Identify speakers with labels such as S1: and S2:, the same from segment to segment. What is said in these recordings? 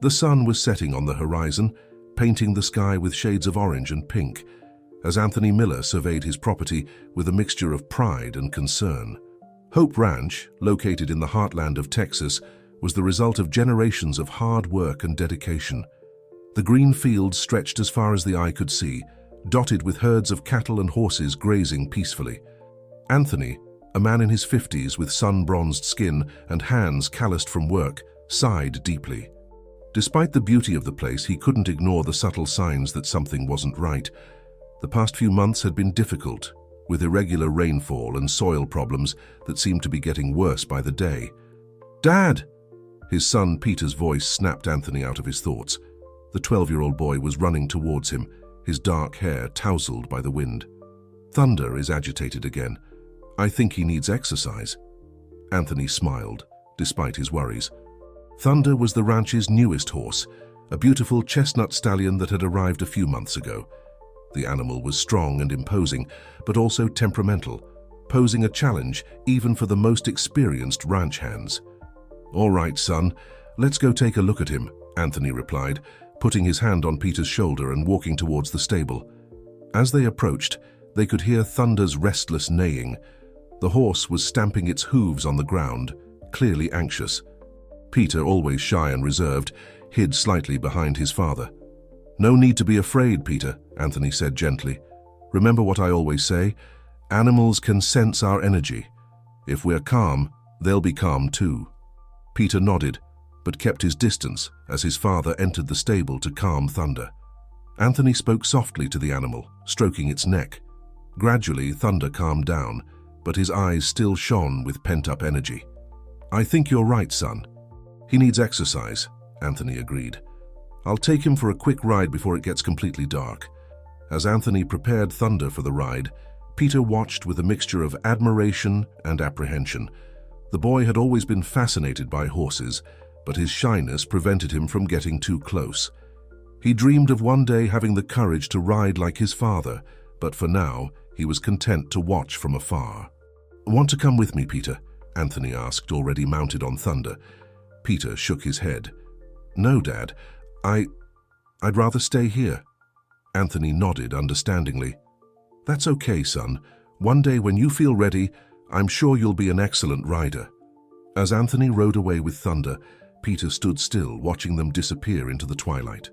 S1: The sun was setting on the horizon, painting the sky with shades of orange and pink, as Anthony Miller surveyed his property with a mixture of pride and concern. Hope Ranch, located in the heartland of Texas, was the result of generations of hard work and dedication. The green fields stretched as far as the eye could see, dotted with herds of cattle and horses grazing peacefully. Anthony, a man in his 50s with sun-bronzed skin and hands calloused from work, sighed deeply. Despite the beauty of the place, he couldn't ignore the subtle signs that something wasn't right. The past few months had been difficult, with irregular rainfall and soil problems that seemed to be getting worse by the day. "Dad!" His son Peter's voice snapped Anthony out of his thoughts. The 12-year-old boy was running towards him, his dark hair tousled by the wind. "Thunder is agitated again. I think he needs exercise." Anthony smiled, despite his worries. Thunder was the ranch's newest horse, a beautiful chestnut stallion that had arrived a few months ago. The animal was strong and imposing, but also temperamental, posing a challenge even for the most experienced ranch hands. "All right, son, let's go take a look at him," Anthony replied, putting his hand on Peter's shoulder and walking towards the stable. As they approached, they could hear Thunder's restless neighing. The horse was stamping its hooves on the ground, clearly anxious. Peter, always shy and reserved, hid slightly behind his father. "No need to be afraid, Peter," Anthony said gently. "Remember what I always say, animals can sense our energy. If we're calm, they'll be calm too." Peter nodded, but kept his distance as his father entered the stable to calm Thunder. Anthony spoke softly to the animal, stroking its neck. Gradually, Thunder calmed down, but his eyes still shone with pent-up energy. "I think you're right, son. He needs exercise," Anthony agreed. "I'll take him for a quick ride before it gets completely dark." As Anthony prepared Thunder for the ride, Peter watched with a mixture of admiration and apprehension. The boy had always been fascinated by horses, but his shyness prevented him from getting too close. He dreamed of one day having the courage to ride like his father, but for now, he was content to watch from afar. "Want to come with me, Peter?" Anthony asked, already mounted on Thunder. Peter shook his head. "No, Dad. I'd rather stay here." Anthony nodded understandingly. "That's okay, son. One day when you feel ready, I'm sure you'll be an excellent rider." As Anthony rode away with Thunder, Peter stood still, watching them disappear into the twilight.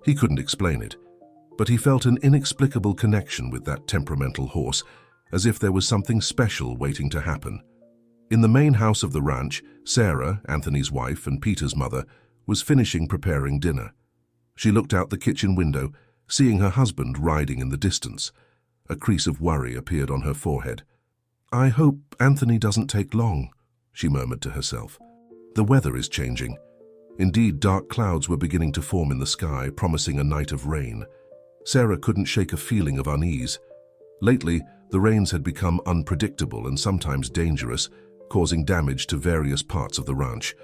S1: He couldn't explain it, but he felt an inexplicable connection with that temperamental horse, as if there was something special waiting to happen. In the main house of the ranch, Sarah, Anthony's wife and Peter's mother, was finishing preparing dinner. She looked out the kitchen window, seeing her husband riding in the distance. A crease of worry appeared on her forehead. "I hope Anthony doesn't take long," she murmured to herself. The weather is changing. Indeed, dark clouds were beginning to form in the sky, promising a night of rain. Sarah couldn't shake a feeling of unease. Lately, the rains had become unpredictable and sometimes dangerous, causing damage to various parts of the ranch.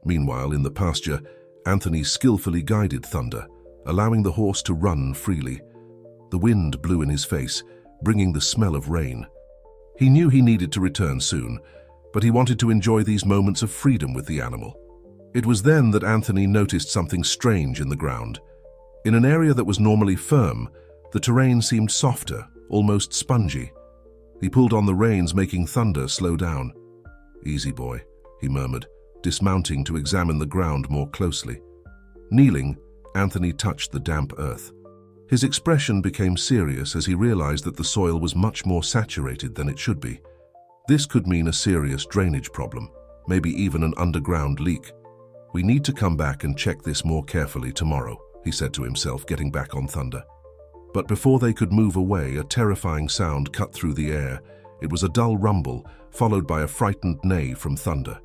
S1: Meanwhile, in the pasture, Anthony skillfully guided Thunder, allowing the horse to run freely. The wind blew in his face, bringing the smell of rain. He knew he needed to return soon, but he wanted to enjoy these moments of freedom with the animal. It was then that Anthony noticed something strange in the ground. In an area that was normally firm, the terrain seemed softer, almost spongy. He pulled on the reins, making Thunder slow down. "Easy, boy," he murmured, dismounting to examine the ground more closely. Kneeling, Anthony touched the damp earth. His expression became serious as he realized that the soil was much more saturated than it should be. This could mean a serious drainage problem, maybe even an underground leak. "We need to come back and check this more carefully tomorrow," he said to himself, getting back on Thunder. But before they could move away, a terrifying sound cut through the air. It was a dull rumble, followed by a frightened neigh from Thunder.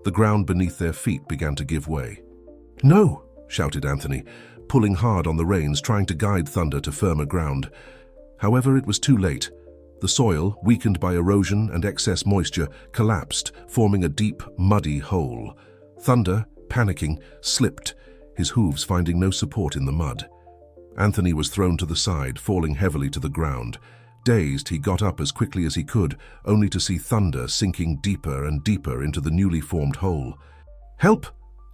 S1: The ground beneath their feet began to give way. "No!" shouted Anthony, pulling hard on the reins, trying to guide Thunder to firmer ground. However, it was too late. The soil, weakened by erosion and excess moisture, collapsed, forming a deep, muddy hole. Thunder, panicking, slipped, his hooves finding no support in the mud. Anthony was thrown to the side, falling heavily to the ground. Dazed, he got up as quickly as he could, only to see Thunder sinking deeper and deeper into the newly formed hole. "Help!"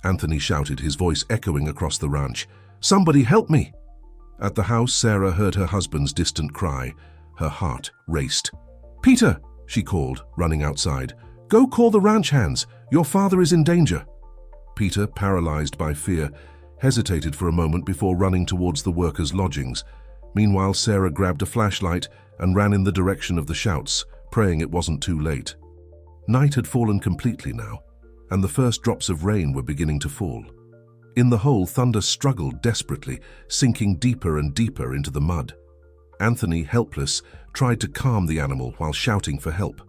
S1: Anthony shouted, his voice echoing across the ranch. "Somebody help me!" At the house, Sarah heard her husband's distant cry. Her heart raced. "Peter," she called, running outside. "Go call the ranch hands. Your father is in danger." Peter, paralyzed by fear, hesitated for a moment before running towards the workers' lodgings. Meanwhile, Sarah grabbed a flashlight and ran in the direction of the shouts, praying it wasn't too late. Night had fallen completely now, and the first drops of rain were beginning to fall. In the hole, Thunder struggled desperately, sinking deeper and deeper into the mud. Anthony, helpless, tried to calm the animal while shouting for help.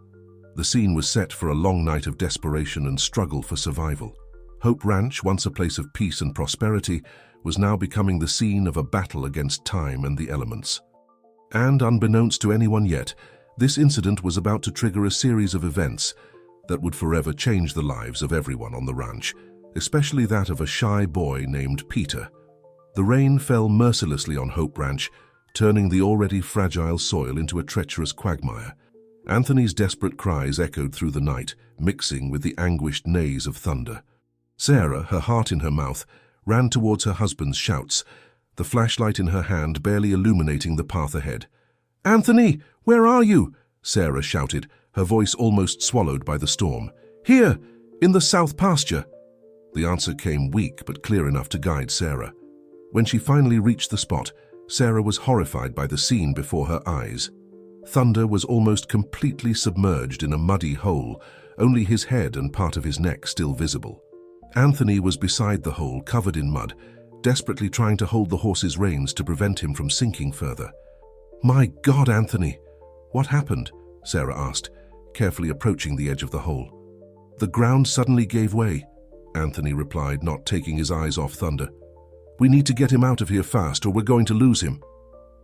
S1: The scene was set for a long night of desperation and struggle for survival. Hope Ranch, once a place of peace and prosperity, was now becoming the scene of a battle against time and the elements. And unbeknownst to anyone yet, this incident was about to trigger a series of events that would forever change the lives of everyone on the ranch, especially that of a shy boy named Peter. The rain fell mercilessly on Hope Ranch, turning the already fragile soil into a treacherous quagmire. Anthony's desperate cries echoed through the night, mixing with the anguished neighs of Thunder. Sarah, her heart in her mouth, ran towards her husband's shouts, the flashlight in her hand barely illuminating the path ahead. "Anthony, where are you?" Sarah shouted, her voice almost swallowed by the storm. "Here, in the south pasture." The answer came weak but clear enough to guide Sarah. When she finally reached the spot, Sarah was horrified by the scene before her eyes. Thunder was almost completely submerged in a muddy hole, only his head and part of his neck still visible. Anthony was beside the hole, covered in mud, desperately trying to hold the horse's reins to prevent him from sinking further. "My God, Anthony! What happened?" Sarah asked, carefully approaching the edge of the hole. "The ground suddenly gave way," Anthony replied, not taking his eyes off Thunder. "We need to get him out of here fast or we're going to lose him."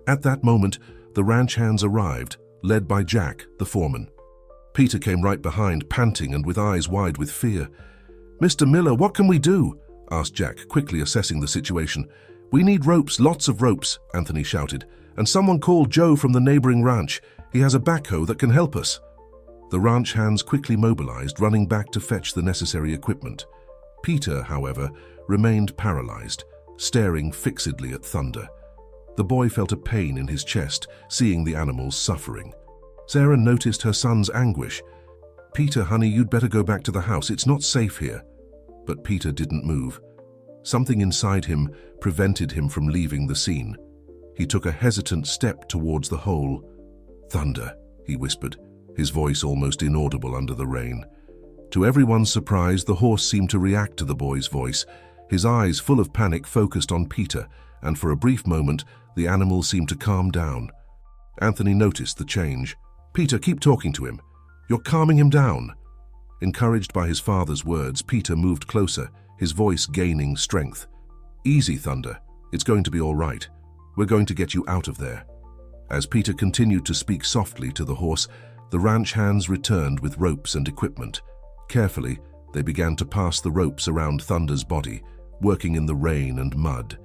S1: At that moment, the ranch hands arrived, led by Jack, the foreman. Peter came right behind, panting and with eyes wide with fear. "Mr. Miller, what can we do?" asked Jack, quickly assessing the situation. "We need ropes, lots of ropes," Anthony shouted. "And someone called Joe from the neighboring ranch. He has a backhoe that can help us." The ranch hands quickly mobilized, running back to fetch the necessary equipment. Peter, however, remained paralyzed, staring fixedly at Thunder. The boy felt a pain in his chest, seeing the animals suffering. Sarah noticed her son's anguish. "Peter, honey, you'd better go back to the house. It's not safe here." But Peter didn't move. Something inside him prevented him from leaving the scene. He took a hesitant step towards the hole. "Thunder," he whispered, his voice almost inaudible under the rain. To everyone's surprise, the horse seemed to react to the boy's voice. His eyes, full of panic, focused on Peter, and for a brief moment, the animal seemed to calm down. Anthony noticed the change. "Peter, keep talking to him. You're calming him down." Encouraged by his father's words, Peter moved closer, his voice gaining strength. "Easy, Thunder. It's going to be all right. We're going to get you out of there." As Peter continued to speak softly to the horse, the ranch hands returned with ropes and equipment. Carefully, they began to pass the ropes around Thunder's body, working in the rain and mud.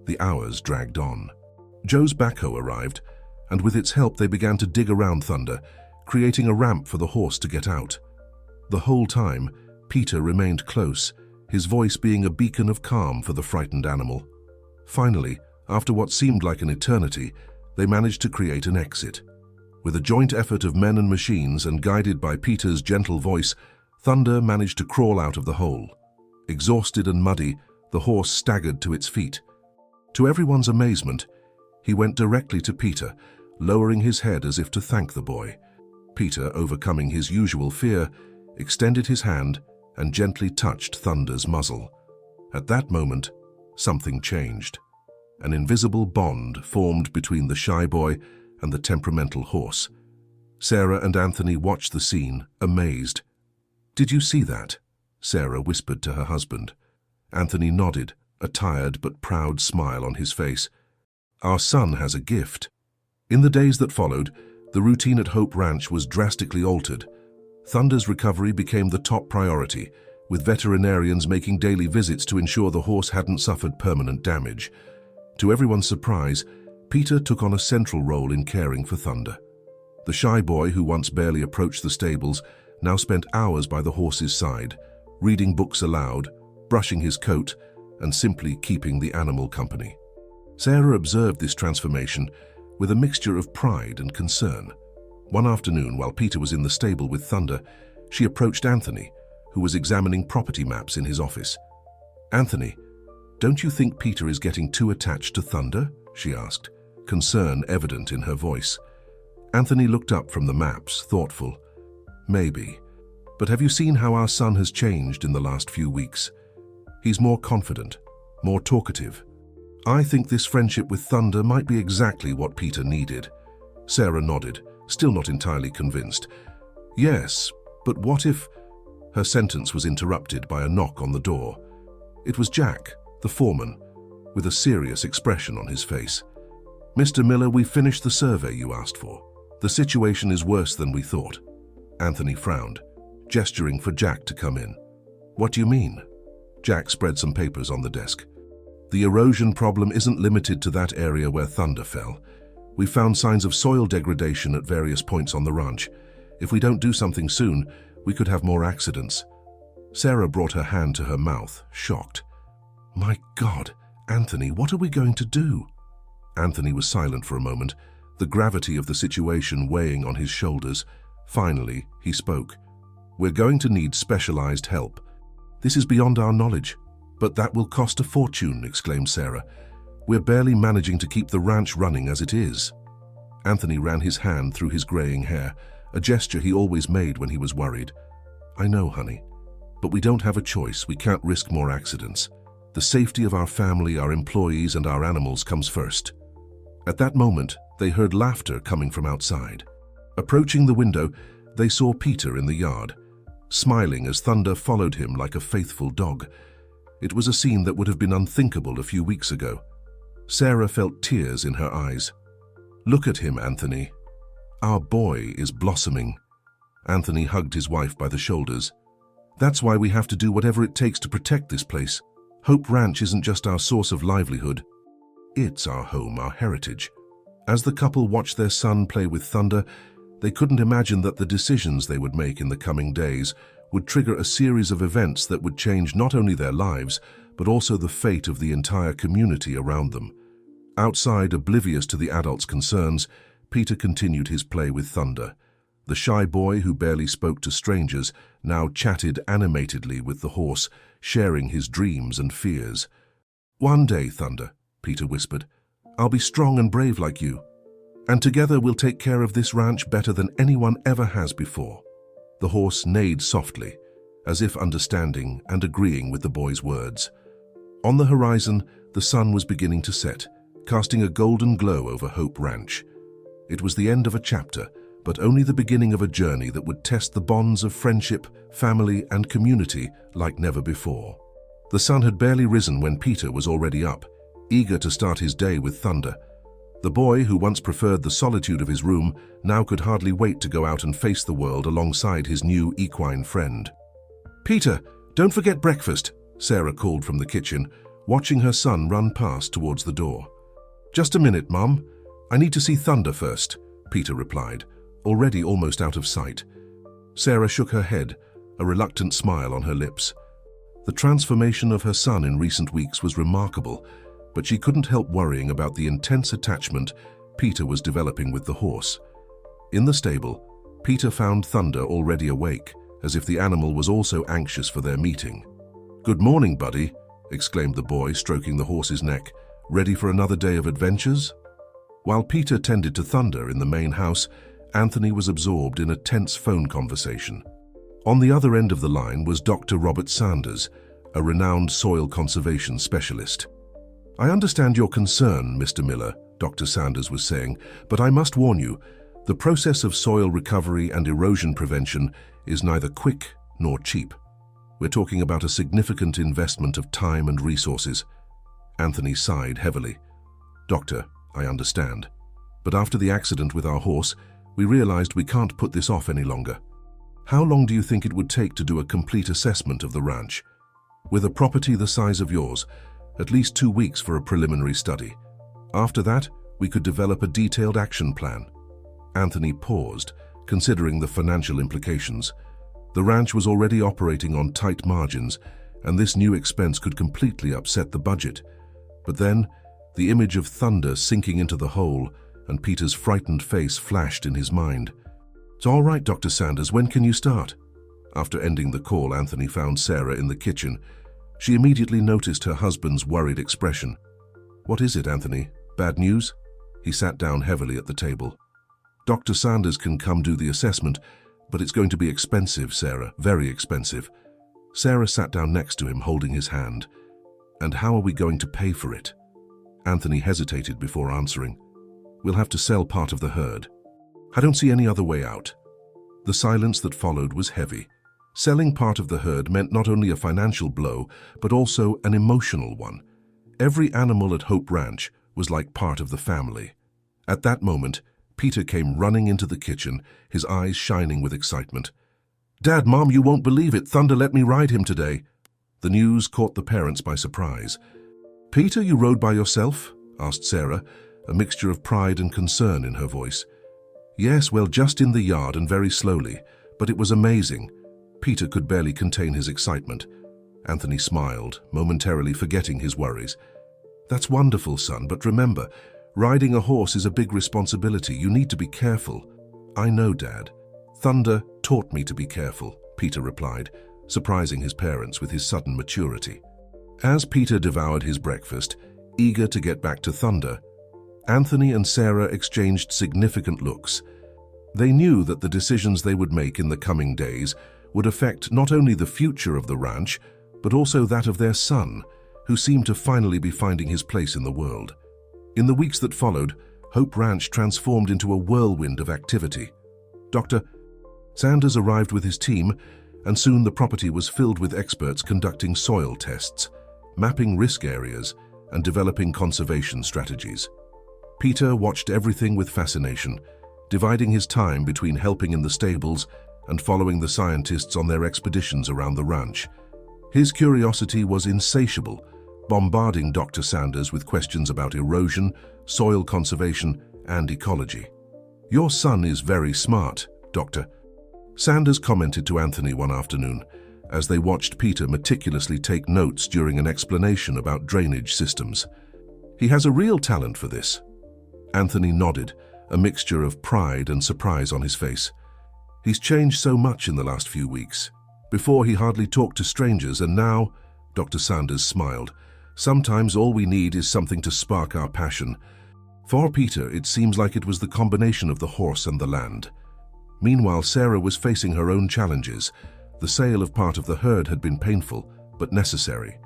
S1: The hours dragged on. Joe's backhoe arrived, and with its help they began to dig around Thunder, creating a ramp for the horse to get out. The whole time, Peter remained close, his voice being a beacon of calm for the frightened animal. Finally, after what seemed like an eternity, they managed to create an exit. With a joint effort of men and machines and guided by Peter's gentle voice, Thunder managed to crawl out of the hole. Exhausted and muddy, the horse staggered to its feet. To everyone's amazement, he went directly to Peter, lowering his head as if to thank the boy. Peter, overcoming his usual fear, extended his hand and gently touched Thunder's muzzle. At that moment, something changed. An invisible bond formed between the shy boy and the temperamental horse. Sarah and Anthony watched the scene, amazed. "Did you see that?" Sarah whispered to her husband. Anthony nodded, a tired but proud smile on his face. "Our son has a gift." In the days that followed, the routine at Hope Ranch was drastically altered. Thunder's recovery became the top priority, with veterinarians making daily visits to ensure the horse hadn't suffered permanent damage. To everyone's surprise, Peter took on a central role in caring for Thunder. The shy boy, who once barely approached the stables, now spent hours by the horse's side, reading books aloud, brushing his coat and simply keeping the animal company. Sarah observed this transformation with a mixture of pride and concern. One afternoon, while Peter was in the stable with Thunder, she approached Anthony, who was examining property maps in his office. "Anthony, don't you think Peter is getting too attached to Thunder?" she asked, concern evident in her voice. Anthony looked up from the maps, thoughtful. "Maybe. But have you seen how our son has changed in the last few weeks? He's more confident, more talkative. I think this friendship with Thunder might be exactly what Peter needed." Sarah nodded, still not entirely convinced. "Yes, but what if—" Her sentence was interrupted by a knock on the door. It was Jack, the foreman, with a serious expression on his face. "Mr. Miller, we finished the survey you asked for. The situation is worse than we thought." Anthony frowned, gesturing for Jack to come in. "What do you mean?" Jack spread some papers on the desk. "The erosion problem isn't limited to that area where Thunder fell. We found signs of soil degradation at various points on the ranch. If we don't do something soon, we could have more accidents." Sarah brought her hand to her mouth, shocked. "My God, Anthony, what are we going to do?" Anthony was silent for a moment, the gravity of the situation weighing on his shoulders. Finally, he spoke. "We're going to need specialized help. This is beyond our knowledge." "But that will cost a fortune," exclaimed Sarah. "We're barely managing to keep the ranch running as it is." Anthony ran his hand through his graying hair, a gesture he always made when he was worried. "I know, honey, but we don't have a choice. We can't risk more accidents. The safety of our family, our employees, and our animals comes first." At that moment, they heard laughter coming from outside. Approaching the window, they saw Peter in the yard, smiling as Thunder followed him like a faithful dog. It was a scene that would have been unthinkable a few weeks ago. Sarah felt tears in her eyes. "Look at him, Anthony. Our boy is blossoming." Anthony hugged his wife by the shoulders. "That's why we have to do whatever it takes to protect this place. Hope Ranch isn't just our source of livelihood. It's our home, our heritage." As the couple watched their son play with Thunder, they couldn't imagine that the decisions they would make in the coming days would trigger a series of events that would change not only their lives, but also the fate of the entire community around them. Outside, oblivious to the adults' concerns, Peter continued his play with Thunder. The shy boy who barely spoke to strangers now chatted animatedly with the horse, sharing his dreams and fears. "One day, Thunder," Peter whispered, "I'll be strong and brave like you. And together we'll take care of this ranch better than anyone ever has before." The horse neighed softly, as if understanding and agreeing with the boy's words. On the horizon, the sun was beginning to set, casting a golden glow over Hope Ranch. It was the end of a chapter, but only the beginning of a journey that would test the bonds of friendship, family, and community like never before. The sun had barely risen when Peter was already up, eager to start his day with Thunder. The boy, who once preferred the solitude of his room, now could hardly wait to go out and face the world alongside his new equine friend. "Peter, don't forget breakfast," Sarah called from the kitchen, watching her son run past towards the door. "Just a minute, Mom. I need to see Thunder first," Peter replied, already almost out of sight. Sarah shook her head, a reluctant smile on her lips. The transformation of her son in recent weeks was remarkable, but she couldn't help worrying about the intense attachment Peter was developing with the horse. In the stable, Peter found Thunder already awake, as if the animal was also anxious for their meeting. "Good morning, buddy," exclaimed the boy, stroking the horse's neck. "Ready for another day of adventures?" While Peter tended to Thunder in the main house, Anthony was absorbed in a tense phone conversation. On the other end of the line was Dr. Robert Sanders, a renowned soil conservation specialist. "I understand your concern, Mr. Miller," Dr. Sanders was saying, "but I must warn you, the process of soil recovery and erosion prevention is neither quick nor cheap. We're talking about a significant investment of time and resources." Anthony sighed heavily. "Doctor, I understand. But after the accident with our horse, we realized we can't put this off any longer. How long do you think it would take to do a complete assessment of the ranch? With a property the size of yours, at least 2 weeks for a preliminary study. After that, we could develop a detailed action plan." Anthony paused, considering the financial implications. The ranch was already operating on tight margins, and this new expense could completely upset the budget. But then, the image of Thunder sinking into the hole and Peter's frightened face flashed in his mind. "It's all right, Dr. Sanders, when can you start?" After ending the call, Anthony found Sarah in the kitchen. She immediately noticed her husband's worried expression. "What is it, Anthony? Bad news?" He sat down heavily at the table. "Dr. Sanders can come do the assessment, but it's going to be expensive, Sarah, very expensive." Sarah sat down next to him, holding his hand. "And how are we going to pay for it?" Anthony hesitated before answering. "We'll have to sell part of the herd. I don't see any other way out." The silence that followed was heavy. Selling part of the herd meant not only a financial blow, but also an emotional one. Every animal at Hope Ranch was like part of the family. At that moment, Peter came running into the kitchen, his eyes shining with excitement. "Dad, Mom, you won't believe it. Thunder let me ride him today." The news caught the parents by surprise. "Peter, you rode by yourself?" asked Sarah, a mixture of pride and concern in her voice. "Yes, well, just in the yard and very slowly, but it was amazing." Peter could barely contain his excitement. Anthony smiled, momentarily forgetting his worries. "That's wonderful, son, but remember, riding a horse is a big responsibility. You need to be careful." "I know, Dad. Thunder taught me to be careful," Peter replied, surprising his parents with his sudden maturity. As Peter devoured his breakfast, eager to get back to Thunder, Anthony and Sarah exchanged significant looks. They knew that the decisions they would make in the coming days would affect not only the future of the ranch, but also that of their son, who seemed to finally be finding his place in the world. In the weeks that followed, Hope Ranch transformed into a whirlwind of activity. Dr. Sanders arrived with his team, and soon the property was filled with experts conducting soil tests, mapping risk areas, and developing conservation strategies. Peter watched everything with fascination, dividing his time between helping in the stables and following the scientists on their expeditions around the ranch. His curiosity was insatiable, bombarding Dr. Sanders with questions about erosion, soil conservation, and ecology. "Your son is very smart, Doctor," Sanders commented to Anthony one afternoon, as they watched Peter meticulously take notes during an explanation about drainage systems. "He has a real talent for this." Anthony nodded, a mixture of pride and surprise on his face. "He's changed so much in the last few weeks. Before, he hardly talked to strangers, and now," Dr. Sanders smiled, "sometimes all we need is something to spark our passion." For Peter, it seems like it was the combination of the horse and the land. Meanwhile, Sarah was facing her own challenges. The sale of part of the herd had been painful, but necessary.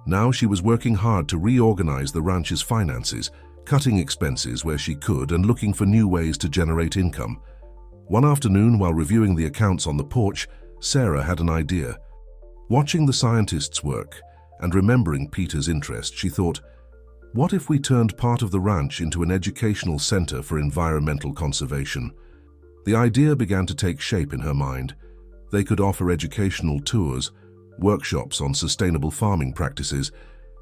S1: Now she was working hard to reorganize the ranch's finances, cutting expenses where she could and looking for new ways to generate income. One afternoon, while reviewing the accounts on the porch, Sarah had an idea. Watching the scientists work and remembering Peter's interest, she thought, what if we turned part of the ranch into an educational center for environmental conservation? The idea began to take shape in her mind. They could offer educational tours, workshops on sustainable farming practices,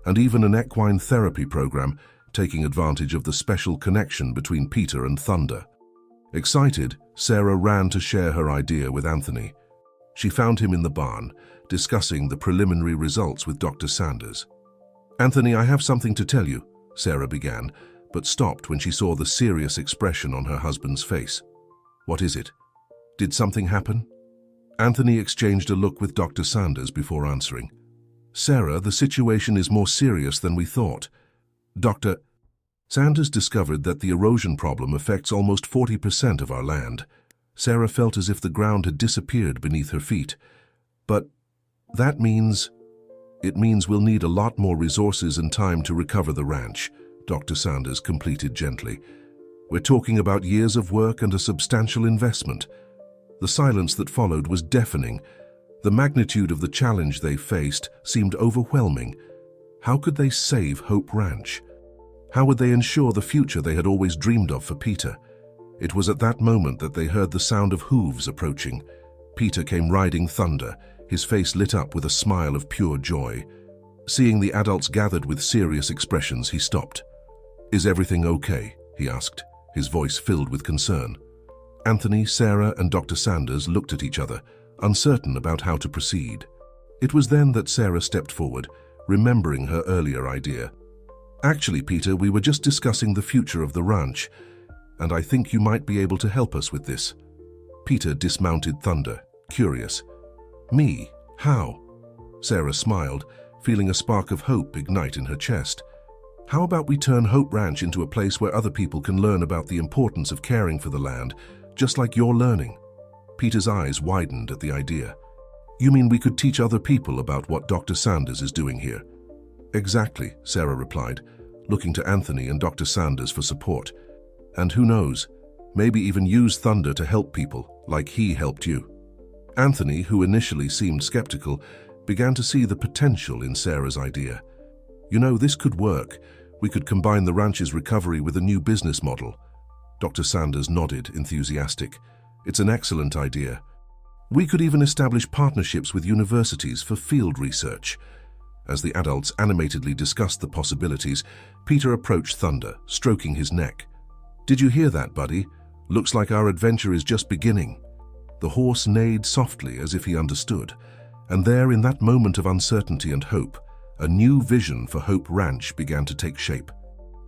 S1: and even an equine therapy program, taking advantage of the special connection between Peter and Thunder. Excited, Sarah ran to share her idea with Anthony. She found him in the barn, discussing the preliminary results with Dr. Sanders. "Anthony, I have something to tell you," Sarah began, but stopped when she saw the serious expression on her husband's face. "What is it? Did something happen?" Anthony exchanged a look with Dr. Sanders before answering. "Sarah, the situation is more serious than we thought. Dr. Sanders discovered that the erosion problem affects almost 40% of our land." Sarah felt as if the ground had disappeared beneath her feet. "But that means... It means we'll need a lot more resources and time to recover the ranch," Dr. Sanders completed gently. "We're talking about years of work and a substantial investment." The silence that followed was deafening. The magnitude of the challenge they faced seemed overwhelming. How could they save Hope Ranch? How would they ensure the future they had always dreamed of for Peter? It was at that moment that they heard the sound of hooves approaching. Peter came riding Thunder, his face lit up with a smile of pure joy. Seeing the adults gathered with serious expressions, he stopped. "Is everything okay?" he asked, his voice filled with concern. Anthony, Sarah, and Dr. Sanders looked at each other, uncertain about how to proceed. It was then that Sarah stepped forward, remembering her earlier idea. Actually, Peter, we were just discussing the future of the ranch, and I think you might be able to help us with this. Peter dismounted Thunder, curious. Me? How? Sarah smiled, feeling a spark of hope ignite in her chest. How about we turn Hope Ranch into a place where other people can learn about the importance of caring for the land, just like you're learning? Peter's eyes widened at the idea. You mean we could teach other people about what Dr. Sanders is doing here? Exactly, Sarah replied, looking to Anthony and Dr. Sanders for support. And who knows, maybe even use Thunder to help people, like he helped you. Anthony, who initially seemed skeptical, began to see the potential in Sarah's idea. You know, this could work. We could combine the ranch's recovery with a new business model. Dr. Sanders nodded, enthusiastic. It's an excellent idea. We could even establish partnerships with universities for field research. As the adults animatedly discussed the possibilities, Peter approached Thunder, stroking his neck. Did you hear that, buddy? Looks like our adventure is just beginning. The horse neighed softly as if he understood, and there, in that moment of uncertainty and hope, a new vision for Hope Ranch began to take shape.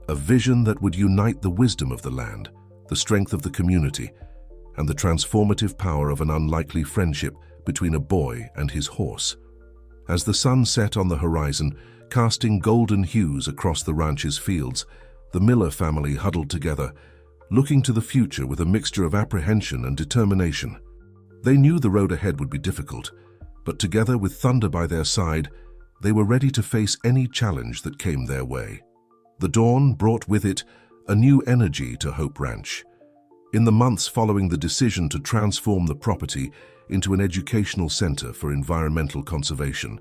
S1: A vision that would unite the wisdom of the land, the strength of the community, and the transformative power of an unlikely friendship between a boy and his horse. As the sun set on the horizon, casting golden hues across the ranch's fields, the Miller family huddled together, looking to the future with a mixture of apprehension and determination. They knew the road ahead would be difficult, but together with Thunder by their side, they were ready to face any challenge that came their way. The dawn brought with it a new energy to Hope Ranch. In the months following the decision to transform the property into an educational center for environmental conservation,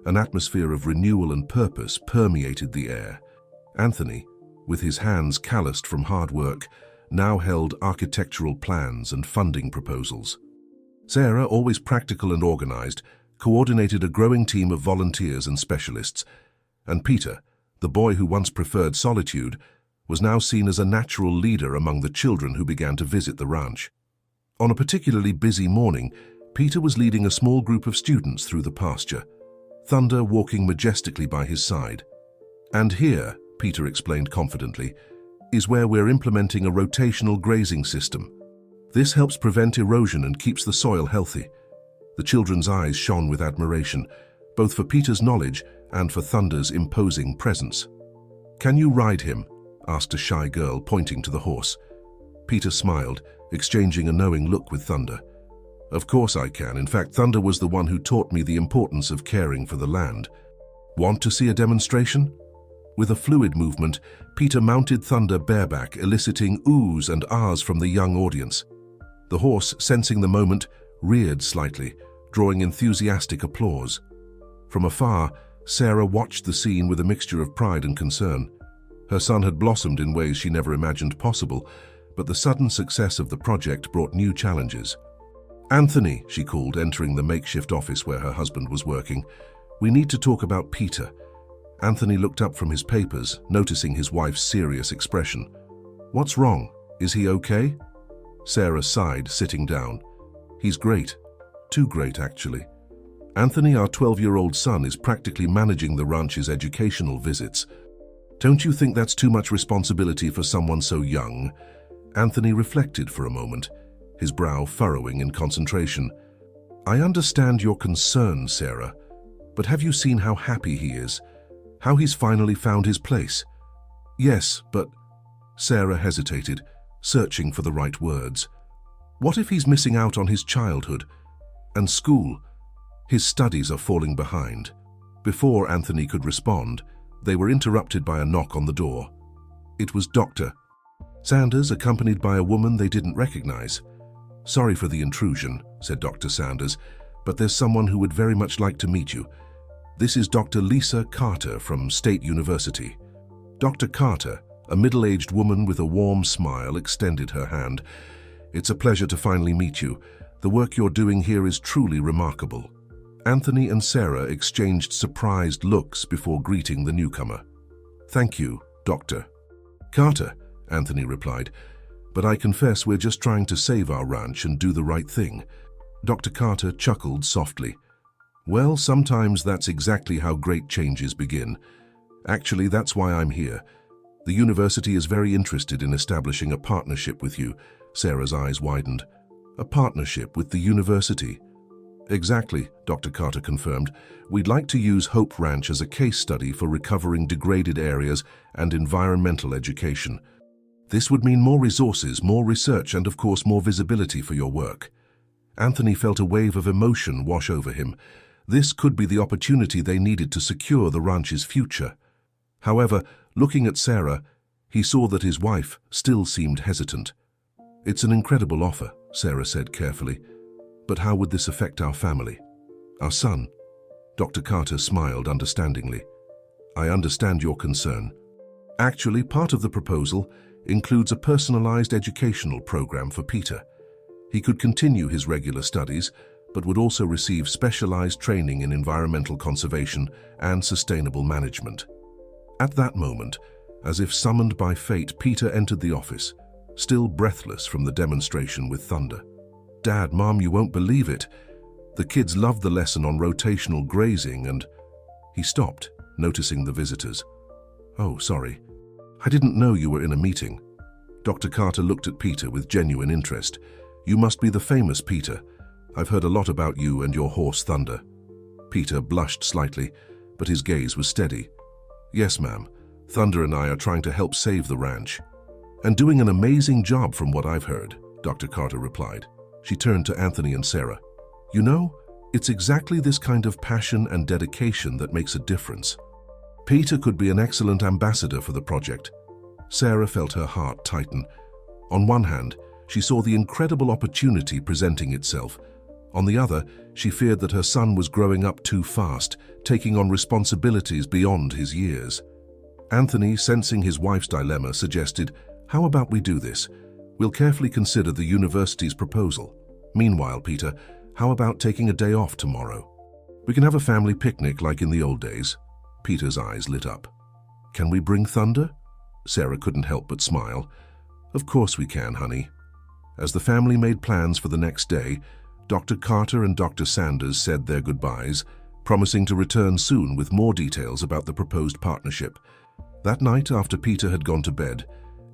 S1: an atmosphere of renewal and purpose permeated the air. Anthony, with his hands calloused from hard work, now held architectural plans and funding proposals. Sarah, always practical and organized, coordinated a growing team of volunteers and specialists, and Peter, the boy who once preferred solitude, was now seen as a natural leader among the children who began to visit the ranch. On a particularly busy morning, Peter was leading a small group of students through the pasture, Thunder walking majestically by his side. And here, Peter explained confidently, is where we're implementing a rotational grazing system. This helps prevent erosion and keeps the soil healthy. The children's eyes shone with admiration, both for Peter's knowledge and for Thunder's imposing presence. Can you ride him? Asked a shy girl, pointing to the horse. Peter smiled, exchanging a knowing look with Thunder. Of course I can. In fact, Thunder was the one who taught me the importance of caring for the land. Want to see a demonstration? With a fluid movement, Peter mounted Thunder bareback, eliciting oohs and ahs from the young audience. The horse, sensing the moment, reared slightly, drawing enthusiastic applause. From afar, Sarah watched the scene with a mixture of pride and concern. Her son had blossomed in ways she never imagined possible, but the sudden success of the project brought new challenges. Anthony, she called, entering the makeshift office where her husband was working. We need to talk about Peter. Anthony looked up from his papers, noticing his wife's serious expression. What's wrong? Is he okay? Sarah sighed, sitting down. He's great. Too great, actually. Anthony, our 12-year-old son, is practically managing the ranch's educational visits. Don't you think that's too much responsibility for someone so young? Anthony reflected for a moment, his brow furrowing in concentration. I understand your concern, Sarah, but have you seen how happy he is? How he's finally found his place? Yes, but... Sarah hesitated, searching for the right words. What if he's missing out on his childhood? And school? His studies are falling behind. Before Anthony could respond, they were interrupted by a knock on the door. It was Dr. Sanders, accompanied by a woman they didn't recognize. Sorry for the intrusion, said Dr. Sanders, but there's someone who would very much like to meet you. This is Dr. Lisa Carter from State University. Dr. Carter, a middle-aged woman with a warm smile, extended her hand. It's a pleasure to finally meet you. The work you're doing here is truly remarkable. Anthony and Sarah exchanged surprised looks before greeting the newcomer. Thank you, Dr. Carter, Anthony replied, but I confess we're just trying to save our ranch and do the right thing. Dr. Carter chuckled softly. Well, sometimes that's exactly how great changes begin. Actually, that's why I'm here. The university is very interested in establishing a partnership with you. Sarah's eyes widened. A partnership with the university? Exactly, Dr. Carter confirmed. We'd like to use Hope Ranch as a case study for recovering degraded areas and environmental education. This would mean more resources, more research, and of course more visibility for your work. Anthony felt a wave of emotion wash over him. This could be the opportunity they needed to secure the ranch's future. However, looking at Sarah, he saw that his wife still seemed hesitant. It's an incredible offer, Sarah said carefully. But how would this affect our family? Our son? Dr. Carter smiled understandingly. I understand your concern. Actually, part of the proposal includes a personalized educational program for Peter. He could continue his regular studies, but would also receive specialized training in environmental conservation and sustainable management. At that moment, as if summoned by fate, Peter entered the office, still breathless from the demonstration with Thunder. Dad, Mom, you won't believe it. The kids loved the lesson on rotational grazing and... He stopped, noticing the visitors. Oh, sorry. I didn't know you were in a meeting. Dr. Carter looked at Peter with genuine interest. You must be the famous Peter. I've heard a lot about you and your horse Thunder. Peter blushed slightly, but his gaze was steady. Yes, ma'am. Thunder and I are trying to help save the ranch. And doing an amazing job from what I've heard, Dr. Carter replied. She turned to Anthony and Sarah. You know, it's exactly this kind of passion and dedication that makes a difference. Peter could be an excellent ambassador for the project. Sarah felt her heart tighten. On one hand, she saw the incredible opportunity presenting itself. On the other, she feared that her son was growing up too fast, taking on responsibilities beyond his years. Anthony, sensing his wife's dilemma, suggested, how about we do this? We'll carefully consider the university's proposal. Meanwhile, Peter, how about taking a day off tomorrow? We can have a family picnic like in the old days. Peter's eyes lit up. Can we bring Thunder? Sarah couldn't help but smile. Of course we can, honey. As the family made plans for the next day, Dr. Carter and Dr. Sanders said their goodbyes, promising to return soon with more details about the proposed partnership. That night, after Peter had gone to bed,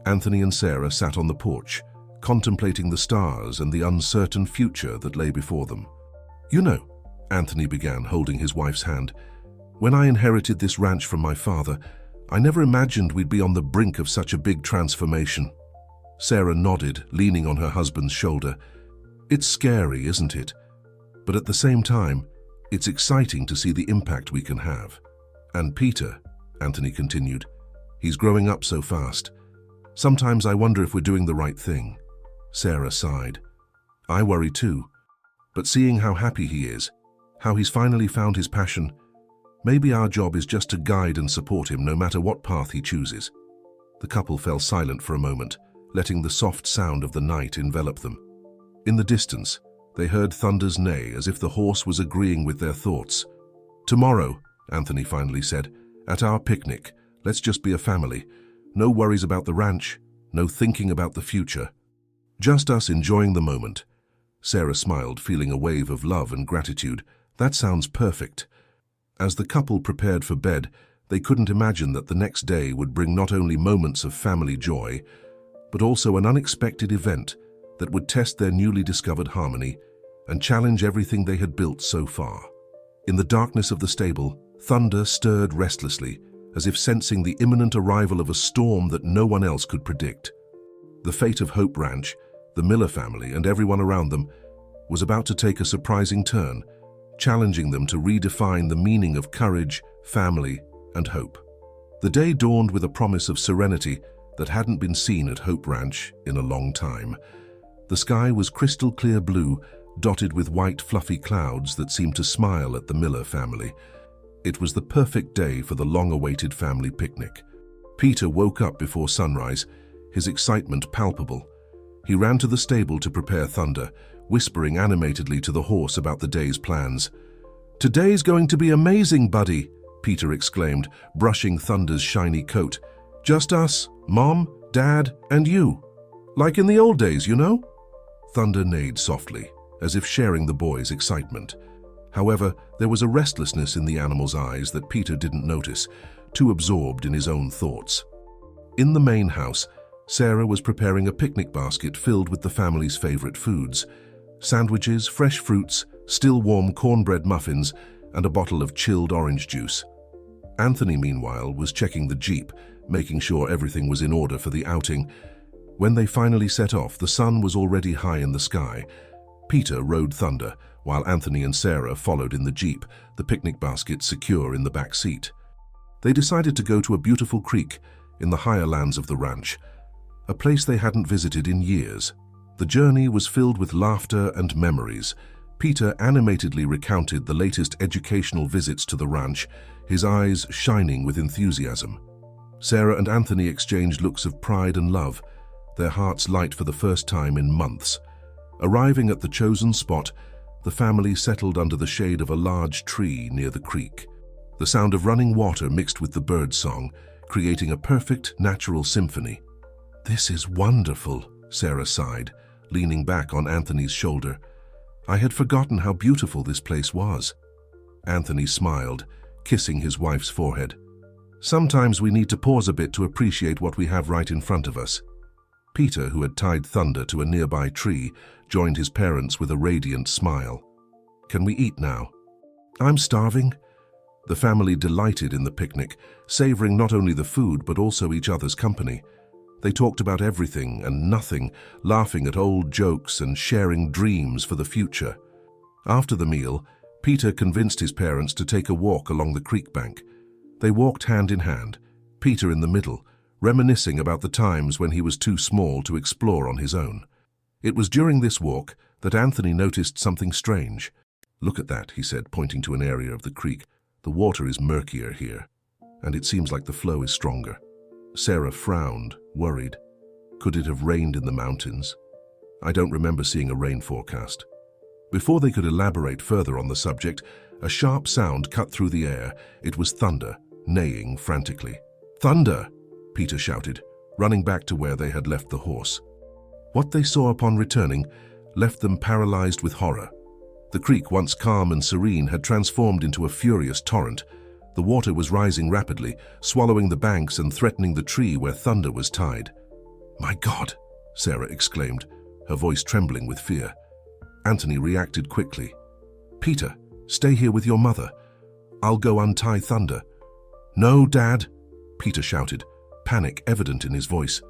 S1: Anthony and Sarah sat on the porch, contemplating the stars and the uncertain future that lay before them. You know, Anthony began, holding his wife's hand, when I inherited this ranch from my father, I never imagined we'd be on the brink of such a big transformation. Sarah nodded, leaning on her husband's shoulder. It's scary, isn't it? But at the same time, it's exciting to see the impact we can have. And Peter, Anthony continued, he's growing up so fast. Sometimes I wonder if we're doing the right thing. Sarah sighed. I worry too. But seeing how happy he is, how he's finally found his passion, maybe our job is just to guide and support him no matter what path he chooses. The couple fell silent for a moment, letting the soft sound of the night envelop them. In the distance, they heard Thunder's neigh as if the horse was agreeing with their thoughts. Tomorrow, Anthony finally said, at our picnic, let's just be a family. No worries about the ranch, no thinking about the future. Just us enjoying the moment. Sarah smiled, feeling a wave of love and gratitude. That sounds perfect. As the couple prepared for bed, they couldn't imagine that the next day would bring not only moments of family joy, but also an unexpected event that would test their newly discovered harmony and challenge everything they had built so far. In the darkness of the stable, Thunder stirred restlessly, as if sensing the imminent arrival of a storm that no one else could predict. The fate of Hope Ranch, the Miller family, and everyone around them was about to take a surprising turn, challenging them to redefine the meaning of courage, family, and hope. The day dawned with a promise of serenity that hadn't been seen at Hope Ranch in a long time. The sky was crystal clear blue, dotted with white fluffy clouds that seemed to smile at the Miller family. It was the perfect day for the long-awaited family picnic. Peter woke up before sunrise, his excitement palpable. He ran to the stable to prepare Thunder, whispering animatedly to the horse about the day's plans. "Today's going to be amazing, buddy," Peter exclaimed, brushing Thunder's shiny coat. "Just us, Mom, Dad, and you. Like in the old days, you know?" Thunder neighed softly, as if sharing the boy's excitement. However, there was a restlessness in the animal's eyes that Peter didn't notice, too absorbed in his own thoughts. In the main house, Sarah was preparing a picnic basket filled with the family's favorite foods: sandwiches, fresh fruits, still warm cornbread muffins, and a bottle of chilled orange juice. Anthony, meanwhile, was checking the Jeep, making sure everything was in order for the outing. When they finally set off, the sun was already high in the sky. Peter rode Thunder, while Anthony and Sarah followed in the Jeep, the picnic basket secure in the back seat. They decided to go to a beautiful creek in the higher lands of the ranch, a place they hadn't visited in years. The journey was filled with laughter and memories. Peter animatedly recounted the latest educational visits to the ranch, his eyes shining with enthusiasm. Sarah and Anthony exchanged looks of pride and love, their hearts light for the first time in months. Arriving at the chosen spot, the family settled under the shade of a large tree near the creek. The sound of running water mixed with the bird song, creating a perfect natural symphony. "This is wonderful," Sarah sighed, leaning back on Anthony's shoulder. "I had forgotten how beautiful this place was." Anthony smiled, kissing his wife's forehead. "Sometimes we need to pause a bit to appreciate what we have right in front of us." Peter, who had tied Thunder to a nearby tree, joined his parents with a radiant smile. "Can we eat now?" "I'm starving." The family delighted in the picnic, savoring not only the food but also each other's company. They talked about everything and nothing, laughing at old jokes and sharing dreams for the future. After the meal, Peter convinced his parents to take a walk along the creek bank. They walked hand in hand, Peter in the middle, reminiscing about the times when he was too small to explore on his own. It was during this walk that Anthony noticed something strange. "Look at that," he said, pointing to an area of the creek. "The water is murkier here, and it seems like the flow is stronger." Sarah frowned, worried. Could it have rained in the mountains? "I don't remember seeing a rain forecast." Before they could elaborate further on the subject, a sharp sound cut through the air. It was Thunder, neighing frantically. "Thunder!" Peter shouted, running back to where they had left the horse. What they saw upon returning left them paralyzed with horror. The creek, once calm and serene, had transformed into a furious torrent. The water was rising rapidly, swallowing the banks and threatening the tree where Thunder was tied. "My God!" Sarah exclaimed, her voice trembling with fear. Anthony reacted quickly. "Peter, stay here with your mother. I'll go untie Thunder." "No, Dad!" Peter shouted, panic evident in his voice.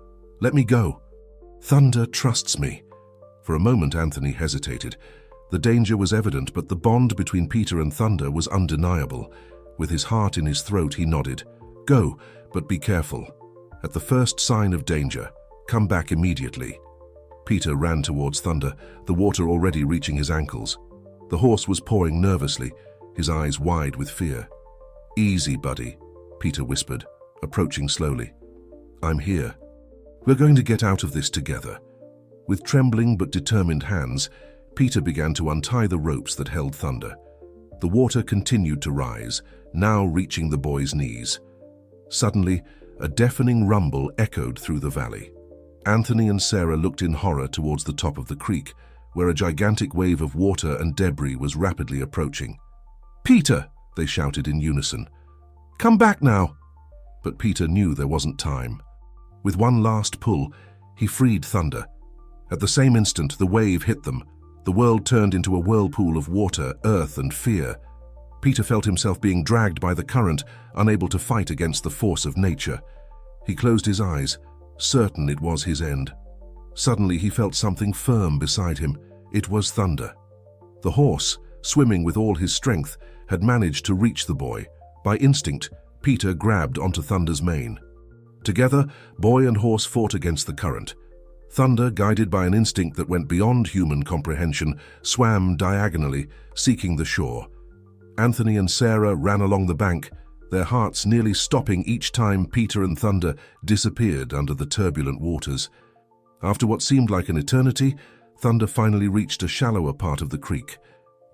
S1: "Let me go. Thunder trusts me." For a moment, Anthony hesitated. The danger was evident, but the bond between Peter and Thunder was undeniable. With his heart in his throat, he nodded. "Go, but be careful. At the first sign of danger, come back immediately." Peter ran towards Thunder, the water already reaching his ankles. The horse was pawing nervously, his eyes wide with fear. "Easy, buddy," Peter whispered, approaching slowly. "I'm here. We're going to get out of this together." With trembling but determined hands, Peter began to untie the ropes that held Thunder. The water continued to rise, now reaching the boy's knees. Suddenly, a deafening rumble echoed through the valley. Anthony and Sarah looked in horror towards the top of the creek, where a gigantic wave of water and debris was rapidly approaching. "Peter!" they shouted in unison. "Come back now!" But Peter knew there wasn't time. With one last pull, he freed Thunder. At the same instant, the wave hit them. The world turned into a whirlpool of water, earth, and fear. Peter felt himself being dragged by the current, unable to fight against the force of nature. He closed his eyes, certain it was his end. Suddenly he felt something firm beside him. It was Thunder. The horse, swimming with all his strength, had managed to reach the boy. By instinct, Peter grabbed onto Thunder's mane. Together, boy and horse fought against the current. Thunder, guided by an instinct that went beyond human comprehension, swam diagonally, seeking the shore. Anthony and Sarah ran along the bank, their hearts nearly stopping each time Peter and Thunder disappeared under the turbulent waters. After what seemed like an eternity, Thunder finally reached a shallower part of the creek.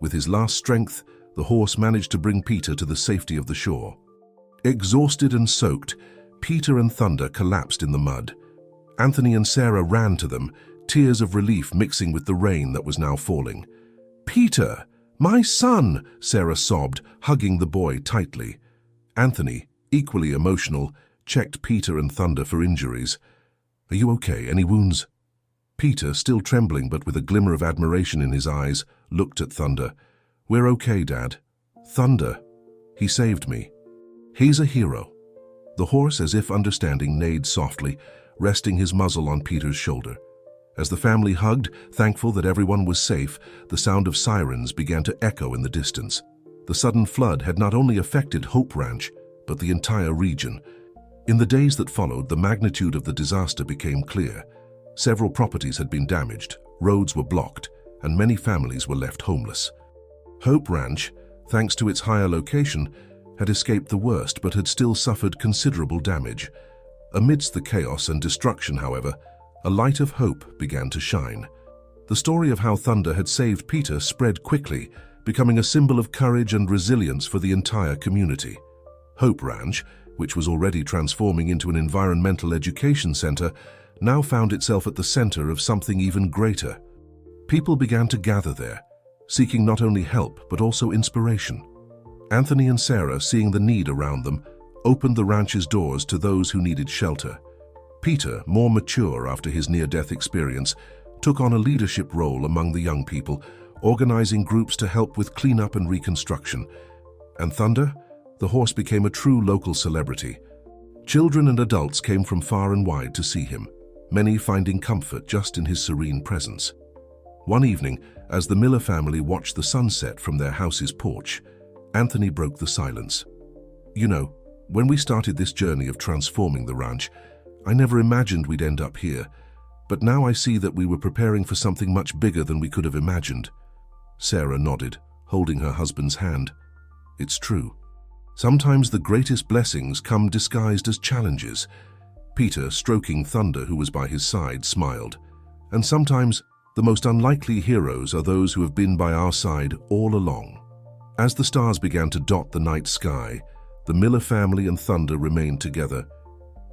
S1: With his last strength, the horse managed to bring Peter to the safety of the shore. Exhausted and soaked, Peter and Thunder collapsed in the mud. Anthony and Sarah ran to them, tears of relief mixing with the rain that was now falling. "Peter!" "My son!" Sarah sobbed, hugging the boy tightly. Anthony, equally emotional, checked Peter and Thunder for injuries. "Are you okay? Any wounds?" Peter, still trembling but with a glimmer of admiration in his eyes, looked at Thunder. "We're okay, Dad." "Thunder, he saved me. He's a hero." The horse, as if understanding, neighed softly, resting his muzzle on Peter's shoulder. As the family hugged, thankful that everyone was safe, the sound of sirens began to echo in the distance. The sudden flood had not only affected Hope Ranch, but the entire region. In the days that followed, the magnitude of the disaster became clear. Several properties had been damaged, roads were blocked, and many families were left homeless. Hope Ranch, thanks to its higher location, had escaped the worst but had still suffered considerable damage. Amidst the chaos and destruction, however, a light of hope began to shine. The story of how Thunder had saved Peter spread quickly, becoming a symbol of courage and resilience for the entire community. Hope Ranch, which was already transforming into an environmental education center, now found itself at the center of something even greater. People began to gather there, seeking not only help but also inspiration. Anthony and Sarah, seeing the need around them, opened the ranch's doors to those who needed shelter. Peter, more mature after his near-death experience, took on a leadership role among the young people, organizing groups to help with cleanup and reconstruction. And Thunder, the horse, became a true local celebrity. Children and adults came from far and wide to see him, many finding comfort just in his serene presence. One evening, as the Miller family watched the sunset from their house's porch, Anthony broke the silence. "You know, when we started this journey of transforming the ranch, I never imagined we'd end up here, but now I see that we were preparing for something much bigger than we could have imagined." Sarah nodded, holding her husband's hand. "It's true. Sometimes the greatest blessings come disguised as challenges." Peter, stroking Thunder, who was by his side, smiled. "And sometimes the most unlikely heroes are those who have been by our side all along." As the stars began to dot the night sky, the Miller family and Thunder remained together,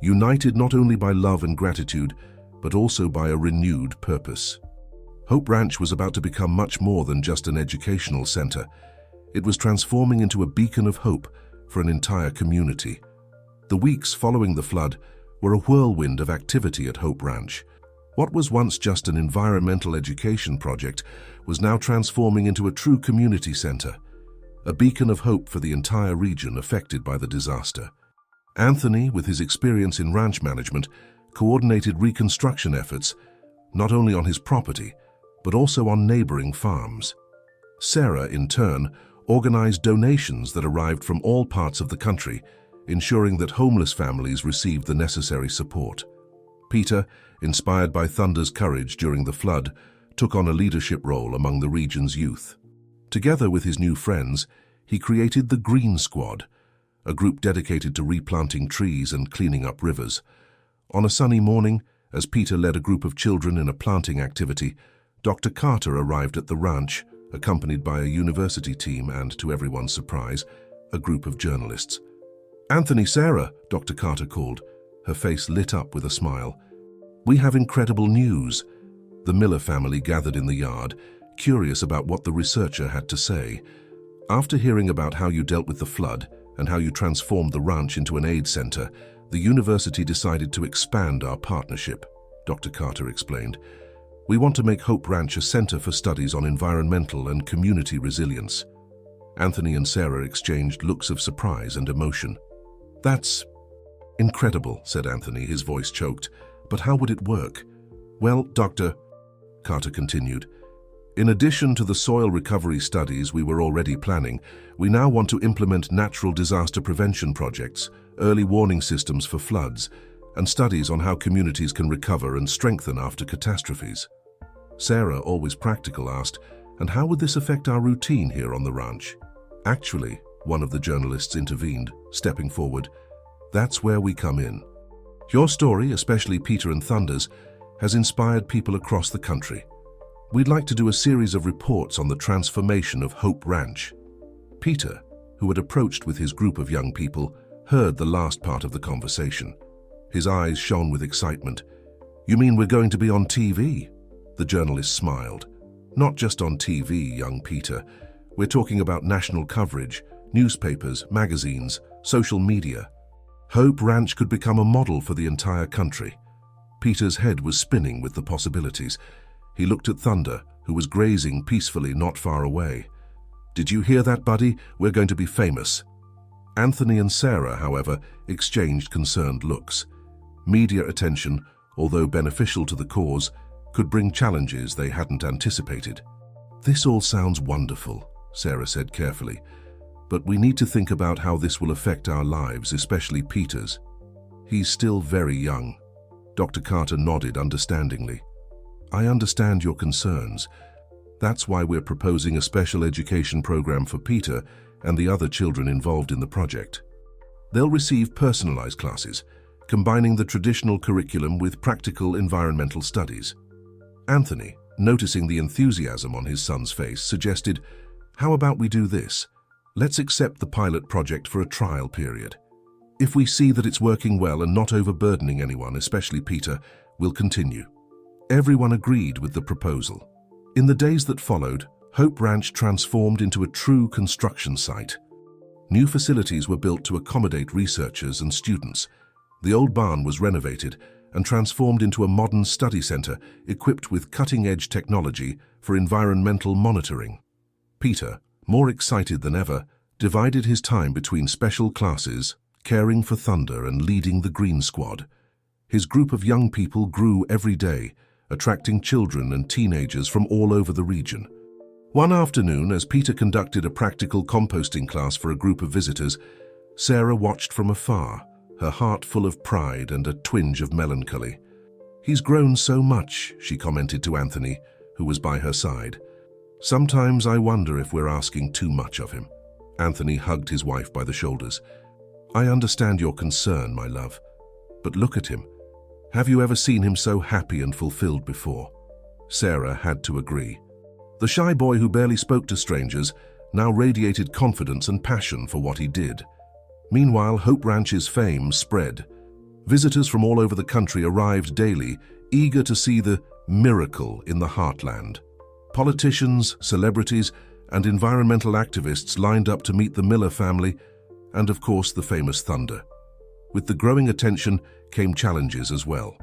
S1: united not only by love and gratitude, but also by a renewed purpose. Hope Ranch was about to become much more than just an educational center. It was transforming into a beacon of hope for an entire community. The weeks following the flood were a whirlwind of activity at Hope Ranch. What was once just an environmental education project was now transforming into a true community center, a beacon of hope for the entire region affected by the disaster. Anthony, with his experience in ranch management, coordinated reconstruction efforts, not only on his property, but also on neighboring farms. Sarah, in turn, organized donations that arrived from all parts of the country, ensuring that homeless families received the necessary support. Peter, inspired by Thunder's courage during the flood, took on a leadership role among the region's youth. Together with his new friends, he created the Green Squad, a group dedicated to replanting trees and cleaning up rivers. On a sunny morning, as Peter led a group of children in a planting activity, Dr. Carter arrived at the ranch, accompanied by a university team and, to everyone's surprise, a group of journalists. "Anthony, Sarah," Dr. Carter called, her face lit up with a smile. "We have incredible news." The Miller family gathered in the yard, curious about what the researcher had to say. "After hearing about how you dealt with the flood and how you transformed the ranch into an aid center, the university decided to expand our partnership," Dr. Carter explained. "We want to make Hope Ranch a center for studies on environmental and community resilience." Anthony and Sarah exchanged looks of surprise and emotion. "That's incredible," said Anthony, his voice choked. "But how would it work?" "Well, Dr. Carter continued, "in addition to the soil recovery studies we were already planning, we now want to implement natural disaster prevention projects, early warning systems for floods, and studies on how communities can recover and strengthen after catastrophes." Sarah, always practical, asked, "And how would this affect our routine here on the ranch?" "Actually," one of the journalists intervened, stepping forward, "that's where we come in. Your story, especially Peter and Thunder's, has inspired people across the country. We'd like to do a series of reports on the transformation of Hope Ranch." Peter, who had approached with his group of young people, heard the last part of the conversation. His eyes shone with excitement. "You mean we're going to be on TV?" The journalist smiled. "Not just on TV, young Peter. We're talking about national coverage, newspapers, magazines, social media. Hope Ranch could become a model for the entire country. Peter's head was spinning with the possibilities. He looked at Thunder, who was grazing peacefully not far away. "Did you hear that, buddy? We're going to be famous." Anthony and Sarah, however, exchanged concerned looks. Media attention, although beneficial to the cause, could bring challenges they hadn't anticipated. "This all sounds wonderful," Sarah said carefully, "but we need to think about how this will affect our lives, especially Peter's. He's still very young." Dr. Carter nodded understandingly. "I understand your concerns. That's why we're proposing a special education program for Peter and the other children involved in the project. They'll receive personalized classes, combining the traditional curriculum with practical environmental studies." Anthony, noticing the enthusiasm on his son's face, suggested, "How about we do this? Let's accept the pilot project for a trial period. If we see that it's working well and not overburdening anyone, especially Peter, we'll continue." Everyone agreed with the proposal. In the days that followed, Hope Ranch transformed into a true construction site. New facilities were built to accommodate researchers and students. The old barn was renovated and transformed into a modern study center equipped with cutting-edge technology for environmental monitoring. Peter, more excited than ever, divided his time between special classes, caring for Thunder, and leading the Green Squad. His group of young people grew every day, attracting children and teenagers from all over the region. One afternoon, as Peter conducted a practical composting class for a group of visitors, Sarah watched from afar, her heart full of pride and a twinge of melancholy. "He's grown so much," she commented to Anthony, who was by her side. "Sometimes I wonder if we're asking too much of him." Anthony hugged his wife by the shoulders. "I understand your concern, my love. But look at him. Have you ever seen him so happy and fulfilled before?" Sarah had to agree. The shy boy who barely spoke to strangers now radiated confidence and passion for what he did. Meanwhile, Hope Ranch's fame spread. Visitors from all over the country arrived daily, eager to see the miracle in the heartland. Politicians, celebrities, and environmental activists lined up to meet the Miller family and, of course, the famous Thunder. With the growing attention came challenges as well.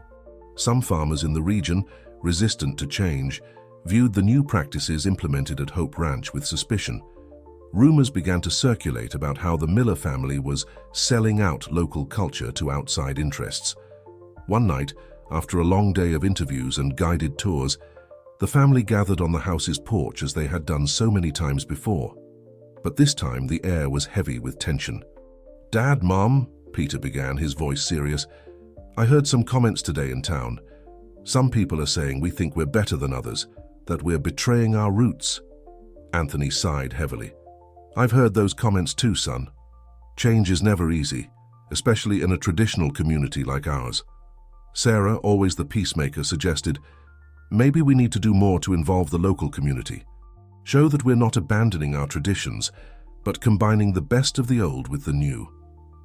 S1: Some farmers in the region, resistant to change, viewed the new practices implemented at Hope Ranch with suspicion. Rumors began to circulate about how the Miller family was selling out local culture to outside interests. One night, after a long day of interviews and guided tours, the family gathered on the house's porch as they had done so many times before. But this time the air was heavy with tension. "Dad, Mom," Peter began, his voice serious, "I heard some comments today in town. Some people are saying we think we're better than others, that we're betraying our roots." Anthony sighed heavily. "I've heard those comments too, son. Change is never easy, especially in a traditional community like ours." Sarah, always the peacemaker, suggested, "Maybe we need to do more to involve the local community. Show that we're not abandoning our traditions, but combining the best of the old with the new."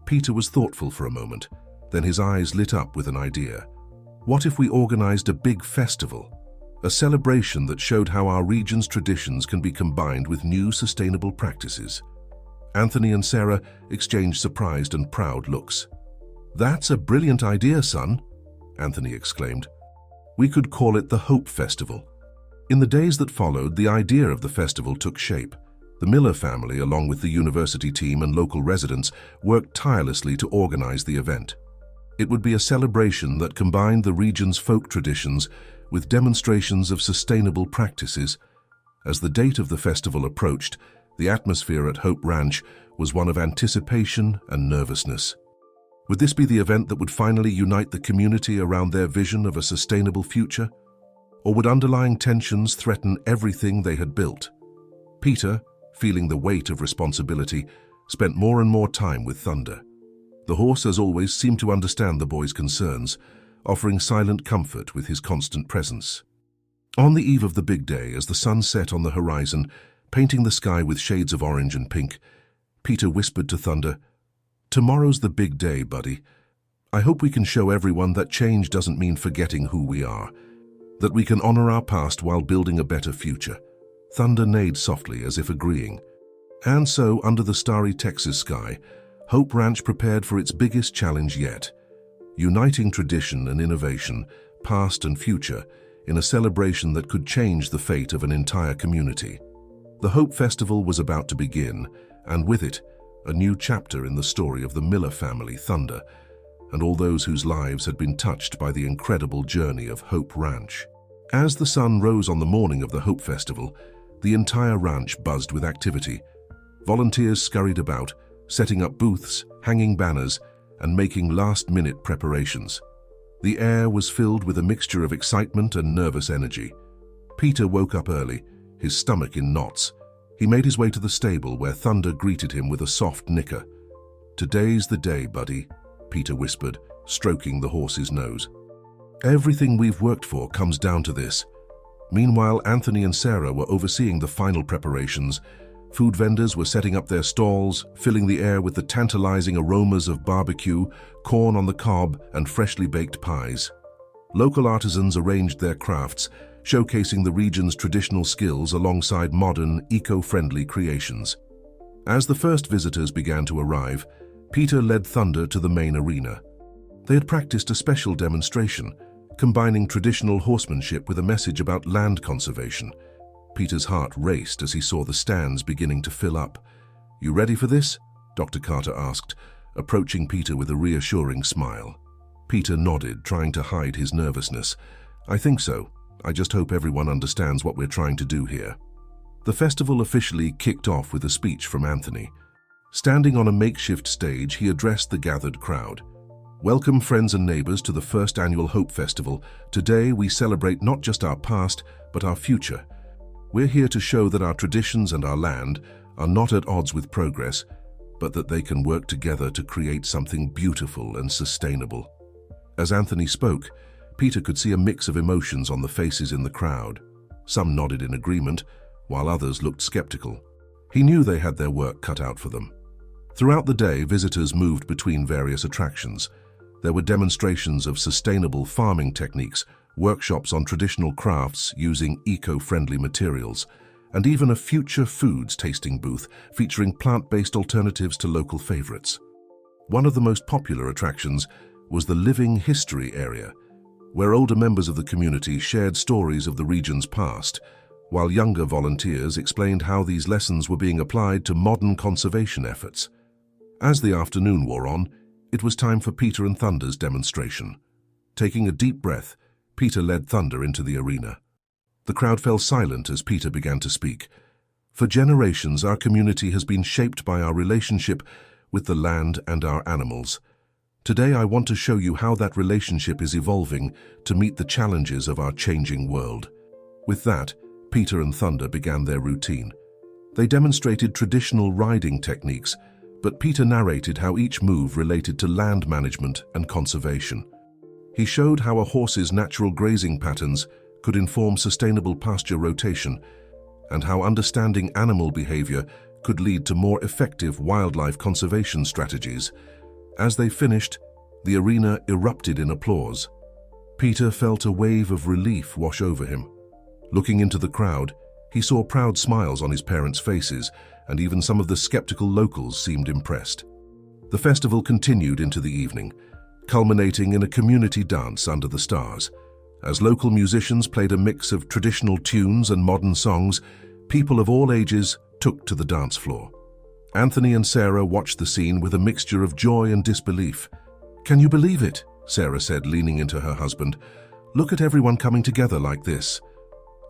S1: Peter was thoughtful for a moment, then his eyes lit up with an idea. What if we organized a big festival? A celebration that showed how our region's traditions can be combined with new sustainable practices. Anthony and Sarah exchanged surprised and proud looks. "That's a brilliant idea, son," Anthony exclaimed. "We could call it the Hope Festival." In the days that followed, the idea of the festival took shape. The Miller family, along with the university team and local residents, worked tirelessly to organize the event. It would be a celebration that combined the region's folk traditions with demonstrations of sustainable practices. As the date of the festival approached, the atmosphere at Hope Ranch was one of anticipation and nervousness. Would this be the event that would finally unite the community around their vision of a sustainable future? Or would underlying tensions threaten everything they had built? Peter, feeling the weight of responsibility, spent more and more time with Thunder. The horse, as always, seemed to understand the boy's concerns, offering silent comfort with his constant presence. On the eve of the big day, as the sun set on the horizon, painting the sky with shades of orange and pink, Peter whispered to Thunder, "Tomorrow's the big day, buddy. I hope we can show everyone that change doesn't mean forgetting who we are, that we can honor our past while building a better future. Thunder neighed softly as if agreeing. And so, under the starry Texas sky, Hope Ranch prepared for its biggest challenge yet, uniting tradition and innovation, past and future, in a celebration that could change the fate of an entire community. The Hope Festival was about to begin, and with it, a new chapter in the story of the Miller family, Thunder, and all those whose lives had been touched by the incredible journey of Hope Ranch. As the sun rose on the morning of the Hope Festival, the entire ranch buzzed with activity. Volunteers scurried about, setting up booths, hanging banners, and making last-minute preparations. The air was filled with a mixture of excitement and nervous energy. Peter woke up early, his stomach in knots. He made his way to the stable where Thunder greeted him with a soft nicker. "Today's the day, buddy," Peter whispered, stroking the horse's nose. "Everything we've worked for comes down to this." Meanwhile, Anthony and Sarah were overseeing the final preparations. Food vendors were setting up their stalls, filling the air with the tantalizing aromas of barbecue, corn on the cob, and freshly baked pies. Local artisans arranged their crafts, showcasing the region's traditional skills alongside modern, eco-friendly creations. As the first visitors began to arrive, Peter led Thunder to the main arena. They had practiced a special demonstration, combining traditional horsemanship with a message about land conservation. Peter's heart raced as he saw the stands beginning to fill up. "You ready for this?" Dr. Carter asked, approaching Peter with a reassuring smile. Peter nodded, trying to hide his nervousness. "I think so. I just hope everyone understands what we're trying to do here." The festival officially kicked off with a speech from Anthony. Standing on a makeshift stage, he addressed the gathered crowd. "Welcome, friends and neighbors, to the first annual Hope Festival. Today, we celebrate not just our past, but our future. We're here to show that our traditions and our land are not at odds with progress, but that they can work together to create something beautiful and sustainable." As Anthony spoke, Peter could see a mix of emotions on the faces in the crowd. Some nodded in agreement, while others looked skeptical. He knew they had their work cut out for them. Throughout the day, visitors moved between various attractions. There were demonstrations of sustainable farming techniques, workshops on traditional crafts using eco-friendly materials, and even a future foods tasting booth featuring plant-based alternatives to local favorites. One of the most popular attractions was the Living History area, where older members of the community shared stories of the region's past, while younger volunteers explained how these lessons were being applied to modern conservation efforts. As the afternoon wore on, it was time for Peter and Thunder's demonstration. Taking a deep breath, Peter led Thunder into the arena. The crowd fell silent as Peter began to speak. "For generations, our community has been shaped by our relationship with the land and our animals. Today, I want to show you how that relationship is evolving to meet the challenges of our changing world." With that, Peter and Thunder began their routine. They demonstrated traditional riding techniques, but Peter narrated how each move related to land management and conservation. He showed how a horse's natural grazing patterns could inform sustainable pasture rotation, and how understanding animal behavior could lead to more effective wildlife conservation strategies. As they finished, the arena erupted in applause. Peter felt a wave of relief wash over him. Looking into the crowd, he saw proud smiles on his parents' faces, and even some of the skeptical locals seemed impressed. The festival continued into the evening, culminating in a community dance under the stars. As local musicians played a mix of traditional tunes and modern songs, people of all ages took to the dance floor. Anthony and Sarah watched the scene with a mixture of joy and disbelief. "Can you believe it?" Sarah said, leaning into her husband. "Look at everyone coming together like this."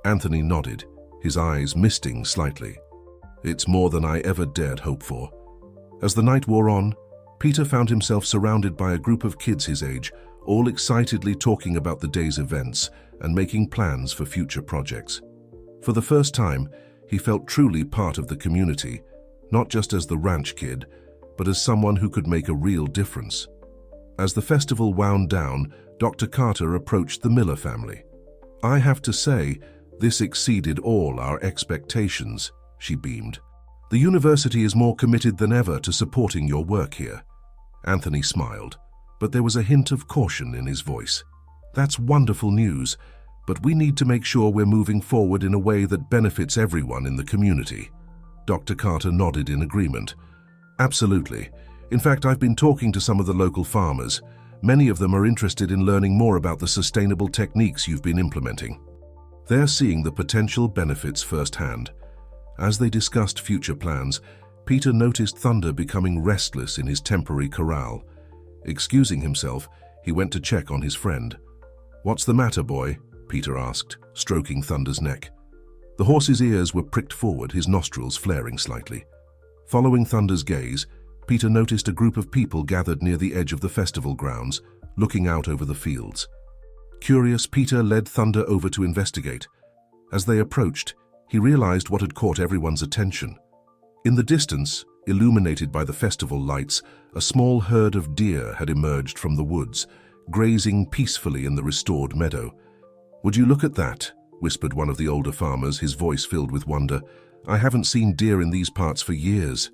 S1: Anthony nodded, his eyes misting slightly. "It's more than I ever dared hope for." As the night wore on, Peter found himself surrounded by a group of kids his age, all excitedly talking about the day's events and making plans for future projects. For the first time, he felt truly part of the community, not just as the ranch kid, but as someone who could make a real difference. As the festival wound down, Dr. Carter approached the Miller family. "I have to say, this exceeded all our expectations," she beamed. "The university is more committed than ever to supporting your work here." Anthony smiled, but there was a hint of caution in his voice. "That's wonderful news, but we need to make sure we're moving forward in a way that benefits everyone in the community." Dr. Carter nodded in agreement. "Absolutely. In fact, I've been talking to some of the local farmers. Many of them are interested in learning more about the sustainable techniques you've been implementing. They're seeing the potential benefits firsthand." As they discussed future plans, Peter noticed Thunder becoming restless in his temporary corral. Excusing himself, he went to check on his friend. "What's the matter, boy?" Peter asked, stroking Thunder's neck. The horse's ears were pricked forward, his nostrils flaring slightly. Following Thunder's gaze, Peter noticed a group of people gathered near the edge of the festival grounds, looking out over the fields. Curious, Peter led Thunder over to investigate. As they approached, he realized what had caught everyone's attention. In the distance, illuminated by the festival lights, a small herd of deer had emerged from the woods, grazing peacefully in the restored meadow. "Would you look at that?" whispered one of the older farmers, his voice filled with wonder. "I haven't seen deer in these parts for years."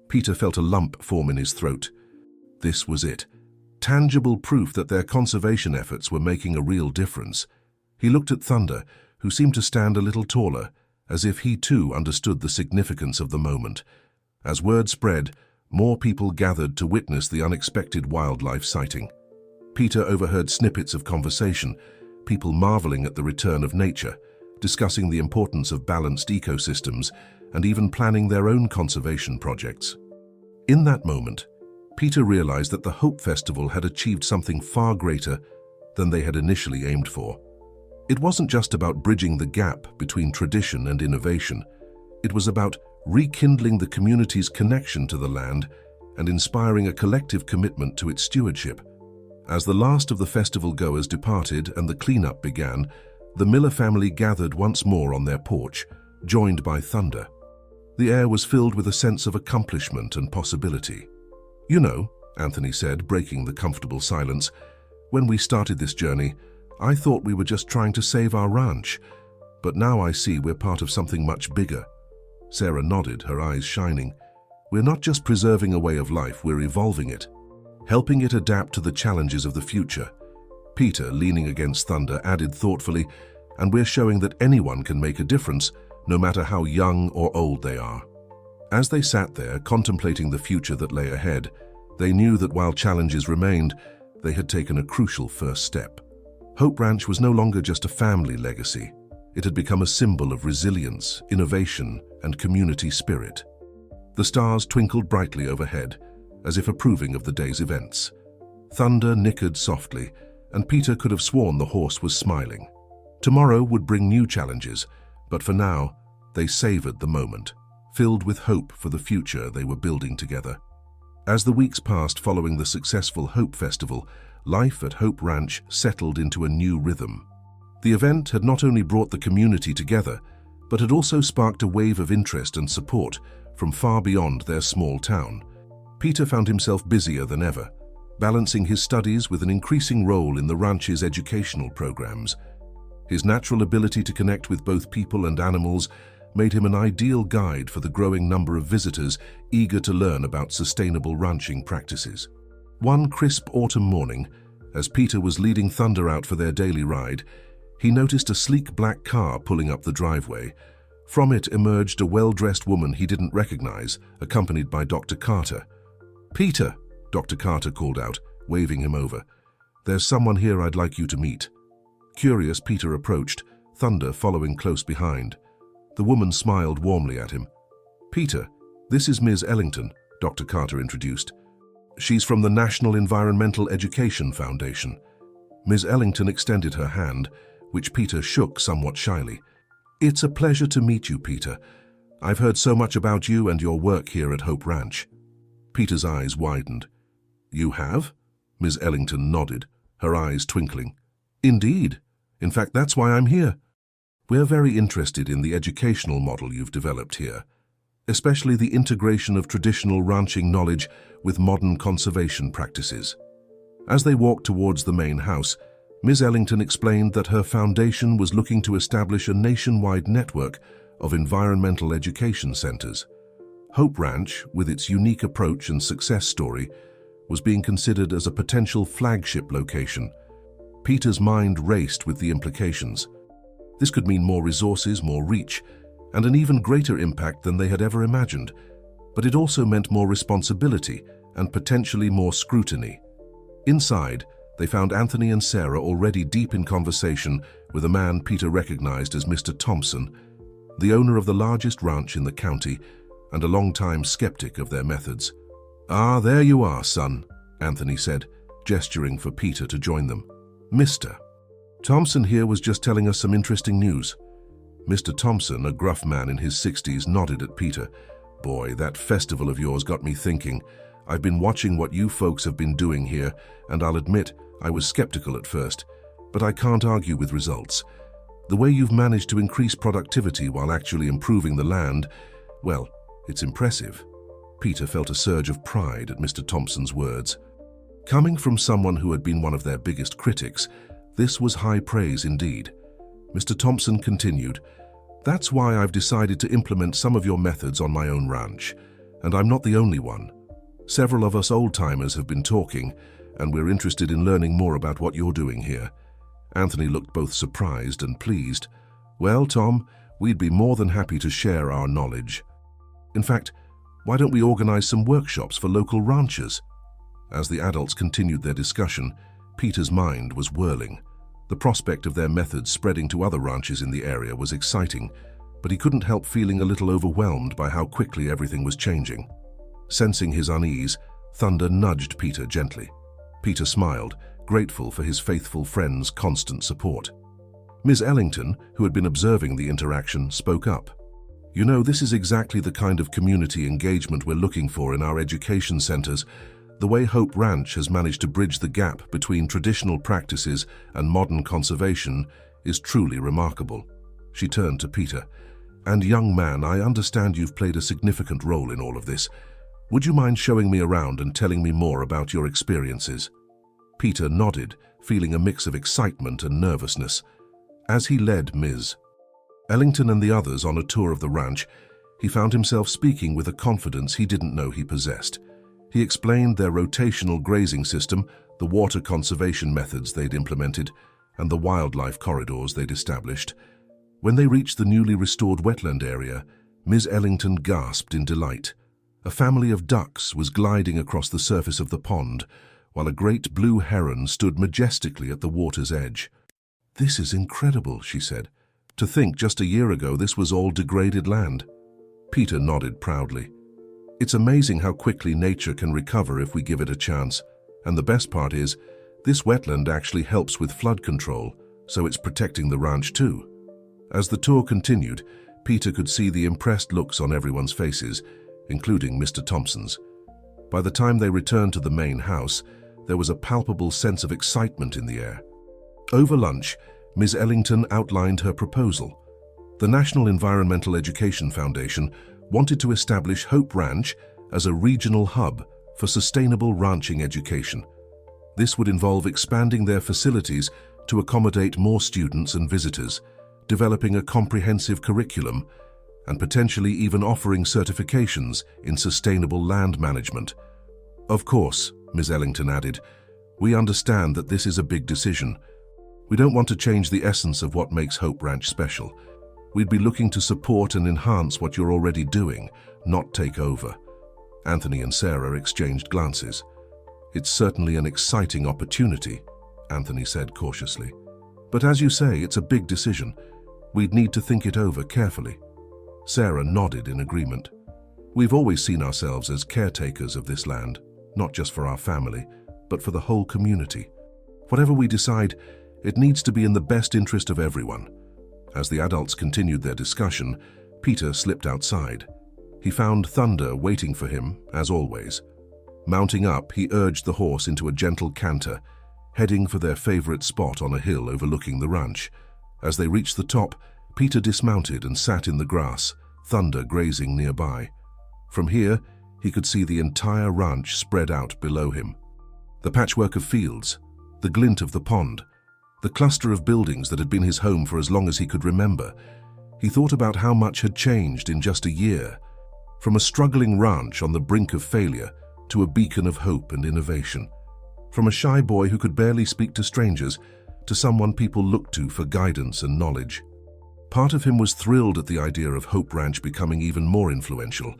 S1: Peter felt a lump form in his throat. This was it. Tangible proof that their conservation efforts were making a real difference. He looked at Thunder, who seemed to stand a little taller, as if he too understood the significance of the moment. As word spread, more people gathered to witness the unexpected wildlife sighting. Peter overheard snippets of conversation, people marveling at the return of nature, discussing the importance of balanced ecosystems, and even planning their own conservation projects. In that moment, Peter realized that the Hope Festival had achieved something far greater than they had initially aimed for. It wasn't just about bridging the gap between tradition and innovation. It was about rekindling the community's connection to the land and inspiring a collective commitment to its stewardship. As the last of the festival goers departed and the cleanup began, the Miller family gathered once more on their porch, joined by Thunder. The air was filled with a sense of accomplishment and possibility. "You know," Anthony said, breaking the comfortable silence, "when we started this journey, I thought we were just trying to save our ranch, but now I see we're part of something much bigger." Sarah nodded, her eyes shining. "We're not just preserving a way of life, we're evolving it, helping it adapt to the challenges of the future." Peter, leaning against Thunder, added thoughtfully, "And we're showing that anyone can make a difference, no matter how young or old they are." As they sat there, contemplating the future that lay ahead, they knew that while challenges remained, they had taken a crucial first step. Hope Ranch was no longer just a family legacy. It had become a symbol of resilience, innovation, and community spirit. The stars twinkled brightly overhead, as if approving of the day's events. Thunder nickered softly, and Peter could have sworn the horse was smiling. Tomorrow would bring new challenges, but for now, they savored the moment, filled with hope for the future they were building together. As the weeks passed following the successful Hope Festival, life at Hope Ranch settled into a new rhythm. The event had not only brought the community together, but had also sparked a wave of interest and support from far beyond their small town. Peter found himself busier than ever, balancing his studies with an increasing role in the ranch's educational programs. His natural ability to connect with both people and animals made him an ideal guide for the growing number of visitors eager to learn about sustainable ranching practices. One crisp autumn morning, as Peter was leading Thunder out for their daily ride, he noticed a sleek black car pulling up the driveway. From it emerged a well-dressed woman he didn't recognize, accompanied by Dr. Carter. "Peter," Dr. Carter called out, waving him over. "There's someone here I'd like you to meet." Curious, Peter approached, Thunder following close behind. The woman smiled warmly at him. "Peter, this is Ms. Ellington," Dr. Carter introduced. "She's from the National Environmental Education Foundation." Ms. Ellington extended her hand, which Peter shook somewhat shyly. "It's a pleasure to meet you, Peter. I've heard so much about you and your work here at Hope Ranch." Peter's eyes widened. "You have?" Ms. Ellington nodded, her eyes twinkling. "Indeed. In fact, that's why I'm here. We're very interested in the educational model you've developed here, especially the integration of traditional ranching knowledge with modern conservation practices." As they walked towards the main house, Ms. Ellington explained that her foundation was looking to establish a nationwide network of environmental education centers. Hope Ranch, with its unique approach and success story, was being considered as a potential flagship location. Peter's mind raced with the implications. This could mean more resources, more reach, and an even greater impact than they had ever imagined. But it also meant more responsibility and potentially more scrutiny. Inside, they found Anthony and Sarah already deep in conversation with a man Peter recognized as Mr. Thompson, the owner of the largest ranch in the county and a long-time skeptic of their methods. "Ah, there you are, son," Anthony said, gesturing for Peter to join them. "Mr. Thompson here was just telling us some interesting news." Mr. Thompson, a gruff man in his 60s, nodded at Peter. "Boy, that festival of yours got me thinking. I've been watching what you folks have been doing here, and I'll admit I was skeptical at first, but I can't argue with results. The way you've managed to increase productivity while actually improving the land, well, it's impressive." Peter felt a surge of pride at Mr. Thompson's words. Coming from someone who had been one of their biggest critics, this was high praise indeed. Mr. Thompson continued, "That's why I've decided to implement some of your methods on my own ranch, and I'm not the only one. Several of us old-timers have been talking, and we're interested in learning more about what you're doing here." Anthony looked both surprised and pleased. "Well, Tom, we'd be more than happy to share our knowledge. In fact, why don't we organize some workshops for local ranchers?" As the adults continued their discussion, Peter's mind was whirling. The prospect of their methods spreading to other ranches in the area was exciting, but he couldn't help feeling a little overwhelmed by how quickly everything was changing. Sensing his unease, Thunder nudged Peter gently. Peter smiled, grateful for his faithful friend's constant support. Ms. Ellington, who had been observing the interaction, spoke up. "You know, this is exactly the kind of community engagement we're looking for in our education centers. The way Hope Ranch has managed to bridge the gap between traditional practices and modern conservation is truly remarkable." She turned to Peter. "And young man, I understand you've played a significant role in all of this. Would you mind showing me around and telling me more about your experiences?" Peter nodded, feeling a mix of excitement and nervousness. As he led Ms. Ellington and the others on a tour of the ranch, he found himself speaking with a confidence he didn't know he possessed. He explained their rotational grazing system, the water conservation methods they'd implemented, and the wildlife corridors they'd established. When they reached the newly restored wetland area, Ms. Ellington gasped in delight. A family of ducks was gliding across the surface of the pond, while a great blue heron stood majestically at the water's edge. "This is incredible," she said. "To think just a year ago this was all degraded land." Peter nodded proudly. "It's amazing how quickly nature can recover if we give it a chance. And the best part is, this wetland actually helps with flood control, so it's protecting the ranch too." As the tour continued, Peter could see the impressed looks on everyone's faces, including Mr. Thompson's. By the time they returned to the main house, there was a palpable sense of excitement in the air. Over lunch, Ms. Ellington outlined her proposal. The National Environmental Education Foundation wanted to establish Hope Ranch as a regional hub for sustainable ranching education. This would involve expanding their facilities to accommodate more students and visitors, developing a comprehensive curriculum, and potentially even offering certifications in sustainable land management. "Of course," Ms. Ellington added, "we understand that this is a big decision. We don't want to change the essence of what makes Hope Ranch special. We'd be looking to support and enhance what you're already doing, not take over." Anthony and Sarah exchanged glances. "It's certainly an exciting opportunity," Anthony said cautiously. "But as you say, it's a big decision. We'd need to think it over carefully." Sarah nodded in agreement. "We've always seen ourselves as caretakers of this land, not just for our family, but for the whole community. Whatever we decide, it needs to be in the best interest of everyone." As the adults continued their discussion, Peter slipped outside. He found Thunder waiting for him, as always. Mounting up, he urged the horse into a gentle canter, heading for their favorite spot on a hill overlooking the ranch. As they reached the top, Peter dismounted and sat in the grass, Thunder grazing nearby. From here, he could see the entire ranch spread out below him. The patchwork of fields, the glint of the pond, the cluster of buildings that had been his home for as long as he could remember. He thought about how much had changed in just a year, from a struggling ranch on the brink of failure to a beacon of hope and innovation. From a shy boy who could barely speak to strangers to someone people looked to for guidance and knowledge. Part of him was thrilled at the idea of Hope Ranch becoming even more influential,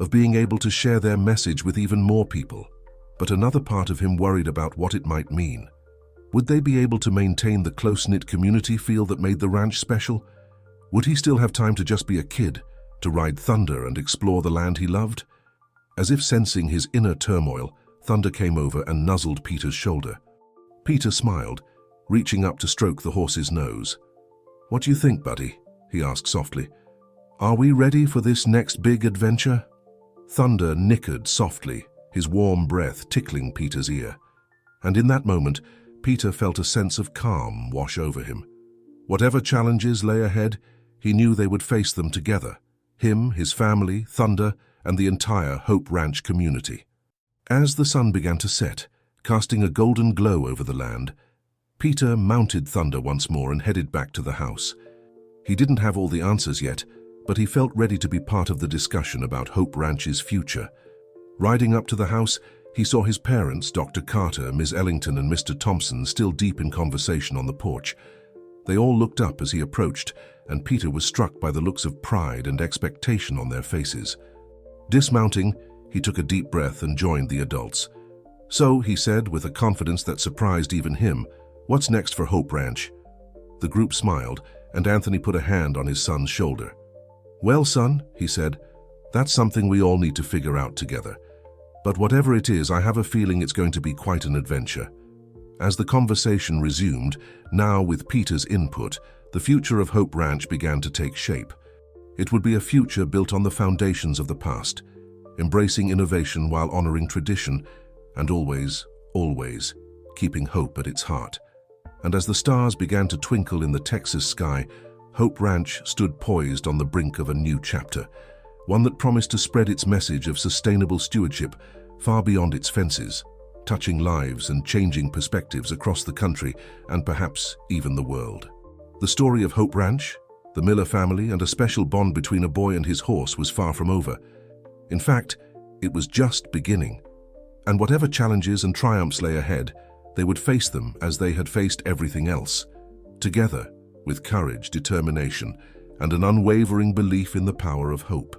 S1: of being able to share their message with even more people. But another part of him worried about what it might mean. Would they be able to maintain the close-knit community feel that made the ranch special? Would he still have time to just be a kid, to ride Thunder and explore the land he loved? As if sensing his inner turmoil, Thunder came over and nuzzled Peter's shoulder. Peter smiled, reaching up to stroke the horse's nose. "What do you think, buddy?" he asked softly. "Are we ready for this next big adventure?" Thunder nickered softly, his warm breath tickling Peter's ear. And in that moment, Peter felt a sense of calm wash over him. Whatever challenges lay ahead, he knew they would face them together. Him, his family, Thunder, and the entire Hope Ranch community. As the sun began to set, casting a golden glow over the land, Peter mounted Thunder once more and headed back to the house. He didn't have all the answers yet, but he felt ready to be part of the discussion about Hope Ranch's future. Riding up to the house, he saw his parents, Dr. Carter, Ms. Ellington, and Mr. Thompson, still deep in conversation on the porch. They all looked up as he approached, and Peter was struck by the looks of pride and expectation on their faces. Dismounting, he took a deep breath and joined the adults. "So," he said with a confidence that surprised even him, "what's next for Hope Ranch?" The group smiled, and Anthony put a hand on his son's shoulder. "Well, son," he said, "that's something we all need to figure out together. But whatever it is, I have a feeling it's going to be quite an adventure." As the conversation resumed, now with Peter's input, the future of Hope Ranch began to take shape. It would be a future built on the foundations of the past, embracing innovation while honoring tradition, and always, always, keeping hope at its heart. And as the stars began to twinkle in the Texas sky, Hope Ranch stood poised on the brink of a new chapter, one that promised to spread its message of sustainable stewardship far beyond its fences, touching lives and changing perspectives across the country and perhaps even the world. The story of Hope Ranch, the Miller family, and a special bond between a boy and his horse was far from over. In fact, it was just beginning. And whatever challenges and triumphs lay ahead, they would face them as they had faced everything else, together, with courage, determination, and an unwavering belief in the power of hope.